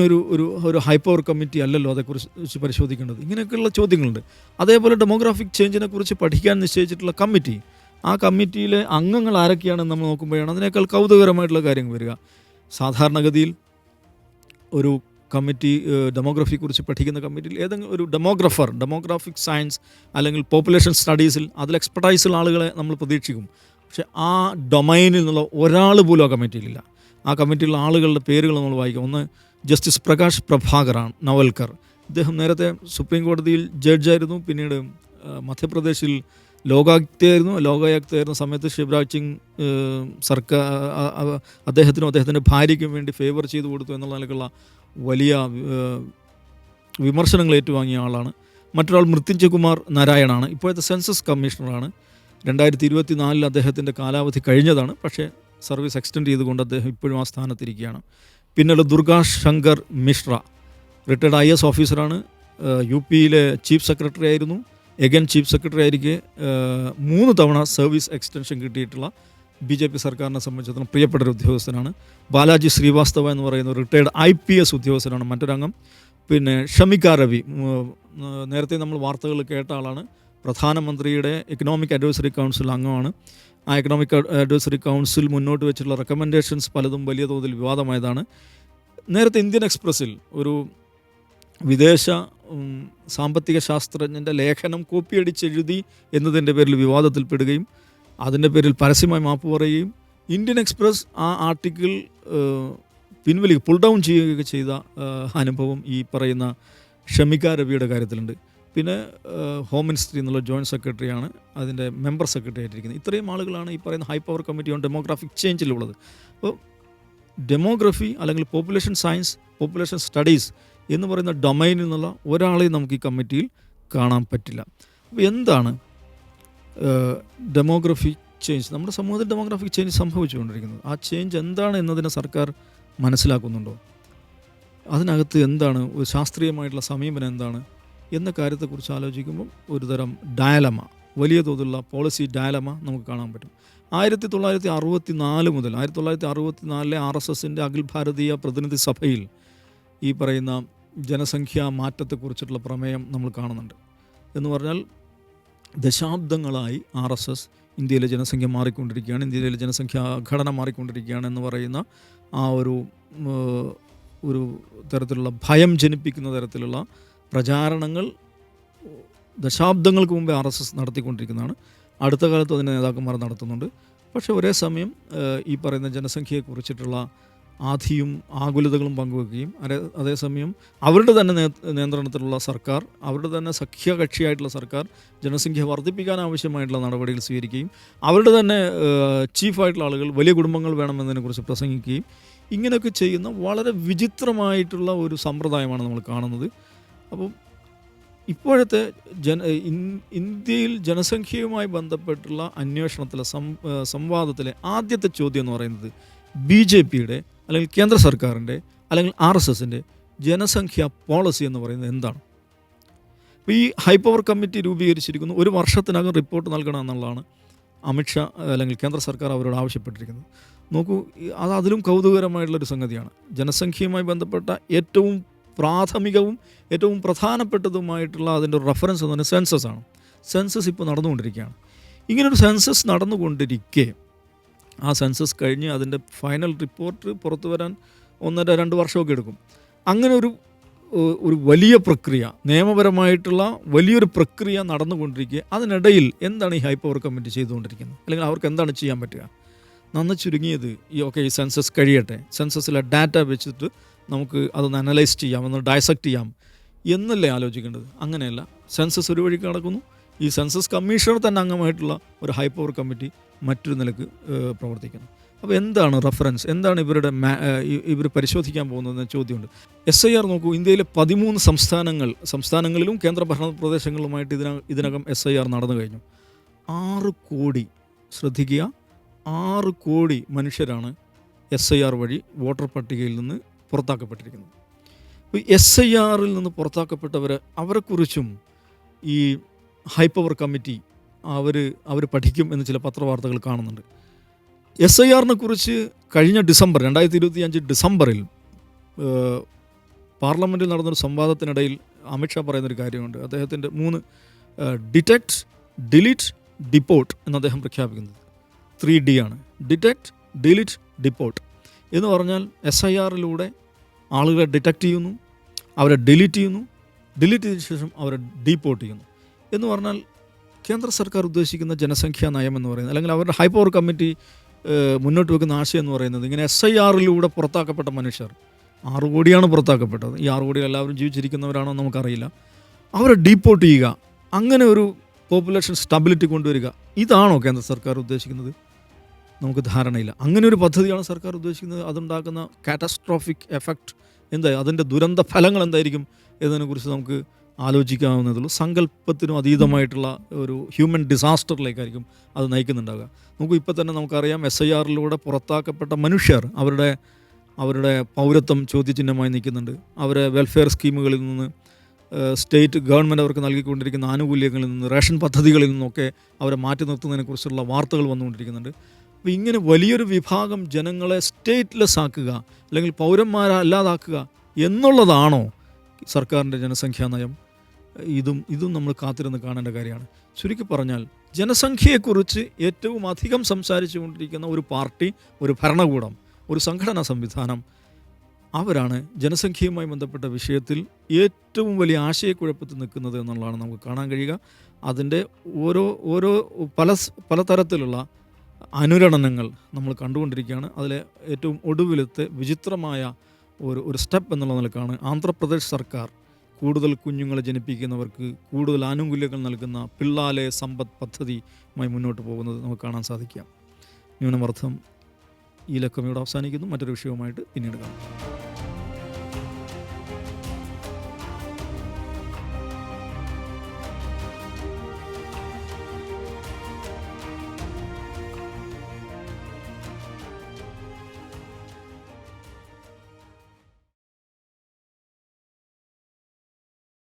ഒരു ഹൈ പവർ കമ്മിറ്റി അല്ലല്ലോ അതേക്കുറിച്ച് പരിശോധിക്കേണ്ടത്. ഇങ്ങനെയൊക്കെയുള്ള ചോദ്യങ്ങളുണ്ട്. അതേപോലെ ഡെമോഗ്രാഫിക് ചേഞ്ചിനെ കുറിച്ച് പഠിക്കാൻ നിശ്ചയിച്ചിട്ടുള്ള കമ്മിറ്റി, ആ കമ്മിറ്റിയിലെ അംഗങ്ങൾ ആരൊക്കെയാണെന്ന് നമ്മൾ നോക്കുമ്പോഴാണ് അതിനേക്കാൾ കൗതുകകരമായിട്ടുള്ള കാര്യങ്ങൾ വരിക. സാധാരണഗതിയിൽ ഒരു കമ്മിറ്റി ഡെമോഗ്രഫിയെക്കുറിച്ച് പഠിക്കുന്ന കമ്മിറ്റിയിൽ ഏതെങ്കിലും ഒരു ഡെമോഗ്രാഫിക് സയൻസ് അല്ലെങ്കിൽ പോപ്പുലേഷൻ സ്റ്റഡീസിൽ അതിൽ എക്സ്പെർട്ടൈസുള്ള ആളുകളെ നമ്മൾ പ്രതീക്ഷിക്കും. പക്ഷേ ആ ഡൊമൈനിൽ നിന്നുള്ള ഒരാൾ പോലും ആ കമ്മിറ്റിയിലില്ല. ആ കമ്മിറ്റിയിലുള്ള ആളുകളുടെ പേരുകൾ നമ്മൾ വായിക്കാം. ഒന്ന് ജസ്റ്റിസ് പ്രകാശ് പ്രഭാകറാണ് നവൽക്കർ. ഇദ്ദേഹം നേരത്തെ സുപ്രീം കോടതിയിൽ ജഡ്ജായിരുന്നു, പിന്നീട് മധ്യപ്രദേശിൽ ലോകായുക്തയായിരുന്ന സമയത്ത് ശിവരാജ് സിംഗ് സർക്കാർ അദ്ദേഹത്തിനും അദ്ദേഹത്തിൻ്റെ ഭാര്യയ്ക്കും വേണ്ടി ഫേവർ ചെയ്തു കൊടുത്തു എന്നുള്ള നിലക്കുള്ള വലിയ വിമർശനങ്ങൾ ഏറ്റുവാങ്ങിയ ആളാണ്. മറ്റൊരാൾ മൃത്യുഞ്ജയ് കുമാർ നാരായണാണ്, ഇപ്പോഴത്തെ സെൻസസ് കമ്മീഷണറാണ്. 2024 അദ്ദേഹത്തിൻ്റെ കാലാവധി കഴിഞ്ഞതാണ്, പക്ഷേ സർവീസ് എക്സ്റ്റെൻഡ് ചെയ്തുകൊണ്ട് അദ്ദേഹം ഇപ്പോഴും ആ സ്ഥാനത്തിരിക്കുകയാണ്. പിന്നെയുള്ള ദുർഗാ ശങ്കർ മിശ്ര, റിട്ടയർഡ് IAS ഓഫീസറാണ്, UPയിലെ ചീഫ് സെക്രട്ടറി ആയിരുന്നു. എഗൻ ചീഫ് സെക്രട്ടറി ആയിരിക്കെ 3 തവണ സർവീസ് എക്സ്റ്റൻഷൻ കിട്ടിയിട്ടുള്ള BJP സർക്കാരിനെ സംബന്ധിച്ചിടത്തോളം പ്രിയപ്പെട്ട ഒരു ഉദ്യോഗസ്ഥനാണ്. ബാലാജി ശ്രീവാസ്തവ എന്ന് പറയുന്ന റിട്ടയർഡ് IPS ഉദ്യോഗസ്ഥനാണ് മറ്റൊരംഗം. പിന്നെ ഷമിക രവി, നേരത്തെ നമ്മൾ വാർത്തകൾ കേട്ട ആളാണ്, പ്രധാനമന്ത്രിയുടെ എക്കണോമിക് അഡ്വൈസറി കൗൺസിൽ അംഗമാണ്. ആ എക്കണോമിക് അഡ്വൈസറി കൗൺസിൽ മുന്നോട്ട് വെച്ചിട്ടുള്ള റെക്കമെൻഡേഷൻസ് പലതും വലിയ തോതിൽ വിവാദമായതാണ്. നേരത്തെ ഇന്ത്യൻ എക്സ്പ്രസ്സിൽ ഒരു വിദേശ സാമ്പത്തിക ശാസ്ത്രജ്ഞൻ്റെ ലേഖനം കോപ്പിയടിച്ചെഴുതി എന്നതിൻ്റെ പേരിൽ വിവാദത്തിൽപ്പെടുകയും അതിൻ്റെ പേരിൽ പരസ്യമായി മാപ്പ് പറയുകയും ഇന്ത്യൻ എക്സ്പ്രസ് ആ ആർട്ടിക്കിൾ പുൾ ഡൗൺ ചെയ്യുകയൊക്കെ ചെയ്ത അനുഭവം ഈ പറയുന്ന ഷമിക രവിയുടെ കാര്യത്തിലുണ്ട്. പിന്നെ ഹോം മിനിസ്ട്രി എന്നുള്ള ജോയിൻറ്റ് സെക്രട്ടറിയാണ് അതിൻ്റെ മെമ്പർ സെക്രട്ടറി ആയിട്ടിരിക്കുന്നത്. ഇത്രയും ആളുകളാണ് ഈ പറയുന്ന high power committee on demographic ചേഞ്ചിലുള്ളത്. അപ്പോൾ ഡെമോഗ്രഫി അല്ലെങ്കിൽ പോപ്പുലേഷൻ സയൻസ്, പോപ്പുലേഷൻ സ്റ്റഡീസ് എന്ന് പറയുന്ന ഡൊമൈനിൽ നിന്നുള്ള ഒരാളെയും നമുക്ക് ഈ കമ്മിറ്റിയിൽ കാണാൻ പറ്റില്ല. അപ്പോൾ എന്താണ് ഡെമോഗ്രഫിക് ചേഞ്ച്? നമ്മുടെ സമൂഹത്തിൽ ഡെമോഗ്രാഫിക് ചേഞ്ച് സംഭവിച്ചുകൊണ്ടിരിക്കുന്നത്. ആ ചേഞ്ച് എന്താണ് എന്നതിനെ സർക്കാർ മനസ്സിലാക്കുന്നുണ്ടോ? അതിനകത്ത് എന്താണ് ഒരു ശാസ്ത്രീയമായിട്ടുള്ള സമീപനം എന്താണ് എന്ന കാര്യത്തെക്കുറിച്ച് ആലോചിക്കുമ്പം ഒരുതരം ഡയലമ, വലിയ തോതിലുള്ള പോളിസി ഡയലമ നമുക്ക് കാണാൻ പറ്റും. 1964 മുതൽ 1964 RSSൻ്റെ അഖിൽ ഭാരതീയ പ്രതിനിധി സഭയിൽ ഈ പറയുന്ന ജനസംഖ്യാ മാറ്റത്തെക്കുറിച്ചിട്ടുള്ള പ്രമേയം നമ്മൾ കാണുന്നുണ്ട്. എന്ന് പറഞ്ഞാൽ ദശാബ്ദങ്ങളായി RSS ഇന്ത്യയിലെ ജനസംഖ്യ മാറിക്കൊണ്ടിരിക്കുകയാണ്, ഇന്ത്യയിലെ ജനസംഖ്യാ ഘടന മാറിക്കൊണ്ടിരിക്കുകയാണ് എന്ന് പറയുന്ന ആ ഒരു തരത്തിലുള്ള ഭയം ജനിപ്പിക്കുന്ന തരത്തിലുള്ള പ്രചാരണങ്ങൾ ദശാബ്ദങ്ങൾക്ക് മുമ്പേ RSS നടത്തിക്കൊണ്ടിരിക്കുന്നതാണ്. അടുത്ത കാലത്ത് അതിൻ്റെ നേതാക്കന്മാർ നടത്തുന്നുണ്ട്. പക്ഷേ ഒരേ സമയം ഈ പറയുന്ന ജനസംഖ്യയെക്കുറിച്ചിട്ടുള്ള ആധിയും ആകുലതകളും പങ്കുവെക്കുകയും അതേസമയം അവരുടെ തന്നെ നിയന്ത്രണത്തിലുള്ള സർക്കാർ, അവരുടെ തന്നെ സഖ്യകക്ഷിയായിട്ടുള്ള സർക്കാർ ജനസംഖ്യ വർദ്ധിപ്പിക്കാൻ ആവശ്യമായിട്ടുള്ള നടപടികൾ സ്വീകരിക്കുകയും അവരുടെ തന്നെ ചീഫായിട്ടുള്ള ആളുകൾ വലിയ കുടുംബങ്ങൾ വേണമെന്നതിനെക്കുറിച്ച് പ്രസംഗിക്കുകയും ഇങ്ങനെയൊക്കെ ചെയ്യുന്ന വളരെ വിചിത്രമായിട്ടുള്ള ഒരു സമ്പ്രദായമാണ് നമ്മൾ കാണുന്നത്. അപ്പം ഇപ്പോഴത്തെ ഇന്ത്യയിൽ ജനസംഖ്യയുമായി ബന്ധപ്പെട്ടുള്ള അന്വേഷണത്തിലെ സംവാദത്തിലെ ആദ്യത്തെ ചോദ്യം എന്ന് പറയുന്നത് BJPയുടെ അല്ലെങ്കിൽ കേന്ദ്ര സർക്കാരിൻ്റെ അല്ലെങ്കിൽ RSSൻ്റെ ജനസംഖ്യാ പോളിസി എന്ന് പറയുന്നത് എന്താണ്? ഇപ്പോൾ ഈ ഹൈ പവർ കമ്മിറ്റി രൂപീകരിച്ചിരിക്കുന്നു, 1 വർഷത്തിനകം റിപ്പോർട്ട് നൽകണം എന്നുള്ളതാണ് അമിത്ഷാ അല്ലെങ്കിൽ കേന്ദ്ര സർക്കാർ അവരോട് ആവശ്യപ്പെട്ടിരിക്കുന്നത്. നോക്കൂ, അത് അതിലും കൗതുകകരമായിട്ടുള്ളൊരു സംഗതിയാണ്. ജനസംഖ്യയുമായി ബന്ധപ്പെട്ട ഏറ്റവും പ്രാഥമികവും ഏറ്റവും പ്രധാനപ്പെട്ടതുമായിട്ടുള്ള അതിൻ്റെ ഒരു റെഫറൻസ് എന്ന് പറഞ്ഞാൽ സെൻസസ് ആണ്. സെൻസസ് ഇപ്പോൾ നടന്നുകൊണ്ടിരിക്കുകയാണ്. ഇങ്ങനൊരു സെൻസസ് നടന്നുകൊണ്ടിരിക്കെ ആ സെൻസസ് കഴിഞ്ഞ് അതിൻ്റെ ഫൈനൽ റിപ്പോർട്ട് പുറത്തു വരാൻ 1.5-2 വർഷമൊക്കെ എടുക്കും. അങ്ങനെ ഒരു വലിയ പ്രക്രിയ, നിയമപരമായിട്ടുള്ള വലിയൊരു പ്രക്രിയ നടന്നുകൊണ്ടിരിക്കുക. അതിനിടയിൽ എന്താണ് ഈ ഹൈ പവർ കമ്മിറ്റി ചെയ്തുകൊണ്ടിരിക്കുന്നത്? അല്ലെങ്കിൽ അവർക്ക് എന്താണ് ചെയ്യാൻ പറ്റുക? നന്ന ചുരുങ്ങിയത് ഈ സെൻസസ് കഴിയട്ടെ, സെൻസസിലെ ഡാറ്റ വെച്ചിട്ട് നമുക്ക് അതൊന്ന് അനലൈസ് ചെയ്യാം, ഒന്ന് ഡയസെക്റ്റ് ചെയ്യാം എന്നല്ലേ ആലോചിക്കേണ്ടത്? അങ്ങനെയല്ല. സെൻസസ് ഒരു വഴിക്ക് നടക്കുന്നു. ഈ സെൻസസ് കമ്മീഷണർ തന്നെ അംഗമായിട്ടുള്ള ഒരു ഹൈ പവർ കമ്മിറ്റി മറ്റൊരു നിലക്ക് പ്രവർത്തിക്കുന്നു. അപ്പോൾ എന്താണ് റെഫറൻസ്, എന്താണ് ഇവർ പരിശോധിക്കാൻ പോകുന്നതെന്ന ചോദ്യമുണ്ട്. SIR നോക്കൂ, ഇന്ത്യയിലെ 13 സംസ്ഥാനങ്ങളിലും കേന്ദ്രഭരണ പ്രദേശങ്ങളുമായിട്ട് ഇതിനകം SIR നടന്നു കഴിഞ്ഞു. 6 കോടി, ശ്രദ്ധിക്കുക, 6 കോടി മനുഷ്യരാണ് SIR വഴി വോട്ടർ പട്ടികയിൽ നിന്ന് പുറത്താക്കപ്പെട്ടിരിക്കുന്നത്. അപ്പോൾ SIRൽ നിന്ന് അവരെക്കുറിച്ചും ഈ ഹൈ പവർ കമ്മിറ്റി അവർ പഠിക്കും എന്ന് ചില പത്രവാർത്തകൾ കാണുന്നുണ്ട്. SIRനെ കുറിച്ച് കഴിഞ്ഞ 2025 ഡിസംബറിൽ പാർലമെൻറ്റിൽ നടന്നൊരു സംവാദത്തിനിടയിൽ അമിത്ഷാ പറയുന്നൊരു കാര്യമുണ്ട്. അദ്ദേഹത്തിൻ്റെ 3 ഡിറ്റക്ട്, ഡിലീറ്റ്, ഡിപ്പോർട്ട് എന്ന് അദ്ദേഹം പ്രഖ്യാപിക്കുന്നത് 3D ആണ്. ഡിറ്റക്ട്, ഡിലീറ്റ്, ഡിപ്പോർട്ട് എന്ന് പറഞ്ഞാൽ SIRലൂടെ ആളുകളെ ഡിറ്റക്റ്റ് ചെയ്യുന്നു, അവരെ ഡിലീറ്റ് ചെയ്യുന്നു, ഡിലീറ്റ് ചെയ്ത ശേഷം അവരെ ഡീപ്പോർട്ട് ചെയ്യുന്നു. എന്ന് പറഞ്ഞാൽ കേന്ദ്ര സർക്കാർ ഉദ്ദേശിക്കുന്ന ജനസംഖ്യാ നയം എന്ന് പറയുന്നത്, അല്ലെങ്കിൽ അവരുടെ ഹൈ പവർ കമ്മിറ്റി മുന്നോട്ട് വെക്കുന്ന ആശയം എന്ന് പറയുന്നത്, ഇങ്ങനെ SIRലൂടെ പുറത്താക്കപ്പെട്ട മനുഷ്യർ 6 കോടിയാണ് പുറത്താക്കപ്പെട്ടത്. ഈ 6 കോടി എല്ലാവരും ജീവിച്ചിരിക്കുന്നവരാണോ നമുക്കറിയില്ല. അവരെ ഡീപ്പോർട്ട് ചെയ്യുക, അങ്ങനെ ഒരു പോപ്പുലേഷൻ സ്റ്റെബിലിറ്റി കൊണ്ടുവരിക, ഇതാണോ കേന്ദ്ര സർക്കാർ ഉദ്ദേശിക്കുന്നത്? നമുക്ക് ധാരണയില്ല. അങ്ങനെ ഒരു പദ്ധതിയാണ് സർക്കാർ ഉദ്ദേശിക്കുന്നത്. അതുണ്ടാക്കുന്ന കാറ്റസ്ട്രോഫിക് എഫക്റ്റ് എന്താ, അതിൻ്റെ ദുരന്ത ഫലങ്ങൾ എന്തായിരിക്കും എന്നതിനെക്കുറിച്ച് നമുക്ക് ആലോചിക്കാവുന്നതുള്ളൂ. സങ്കല്പത്തിനും അതീതമായിട്ടുള്ള ഒരു ഹ്യൂമൻ ഡിസാസ്റ്ററിലേക്കായിരിക്കും അത് നയിക്കുന്നുണ്ടാവുക. നമുക്ക് ഇപ്പോൾ തന്നെ നമുക്കറിയാം, SIRലൂടെ പുറത്താക്കപ്പെട്ട മനുഷ്യർ അവരുടെ പൗരത്വം ചോദ്യചിഹ്നമായി നിൽക്കുന്നുണ്ട്. അവരെ വെൽഫെയർ സ്കീമുകളിൽ നിന്ന്, സ്റ്റേറ്റ് ഗവൺമെൻറ് അവർക്ക് നൽകിക്കൊണ്ടിരിക്കുന്ന ആനുകൂല്യങ്ങളിൽ നിന്ന്, റേഷൻ പദ്ധതികളിൽ നിന്നൊക്കെ അവരെ മാറ്റി നിർത്തുന്നതിനെക്കുറിച്ചുള്ള വാർത്തകൾ വന്നുകൊണ്ടിരിക്കുന്നുണ്ട്. അപ്പോൾ ഇങ്ങനെ വലിയൊരു വിഭാഗം ജനങ്ങളെ സ്റ്റേറ്റ്ലെസ് ആക്കുക, അല്ലെങ്കിൽ പൗരന്മാരല്ലാതാക്കുക എന്നുള്ളതാണോ സർക്കാരിൻ്റെ ജനസംഖ്യാ നയം? ഇതും നമ്മൾ കാത്തിരുന്ന് കാണേണ്ട കാര്യമാണ്. ചുരുക്കി പറഞ്ഞാൽ, ജനസംഖ്യയെക്കുറിച്ച് ഏറ്റവും അധികം സംസാരിച്ചു കൊണ്ടിരിക്കുന്ന ഒരു പാർട്ടി, ഒരു ഭരണകൂടം, ഒരു സംഘടനാ സംവിധാനം, അവരാണ് ജനസംഖ്യയുമായി ബന്ധപ്പെട്ട വിഷയത്തിൽ ഏറ്റവും വലിയ ആശയക്കുഴപ്പത്തിൽ നിൽക്കുന്നത് എന്നുള്ളതാണ് നമുക്ക് കാണാൻ കഴിയുക. അതിൻ്റെ ഓരോ പലതരത്തിലുള്ള അനുരണനങ്ങൾ നമ്മൾ കണ്ടുകൊണ്ടിരിക്കുകയാണ്. അതിലെ ഏറ്റവും ഒടുവിലത്തെ വിചിത്രമായ ഒരു സ്റ്റെപ്പ് എന്നുള്ള നിലക്കാണ് ആന്ധ്രാപ്രദേശ് സർക്കാർ കൂടുതൽ കുഞ്ഞുങ്ങളെ ജനിപ്പിക്കുന്നവർക്ക് കൂടുതൽ ആനുകൂല്യങ്ങൾ നൽകുന്ന പിള്ളാലെ സമ്പദ് പദ്ധതിയുമായി മുന്നോട്ട് പോകുന്നത് നമുക്ക് കാണാൻ സാധിക്കാം. ന്യൂനമർത്ഥം ഈ ലക്കം ഇവിടെ അവസാനിക്കുന്നു. മറ്റൊരു വിഷയവുമായിട്ട് പിന്നീട് കാണാം.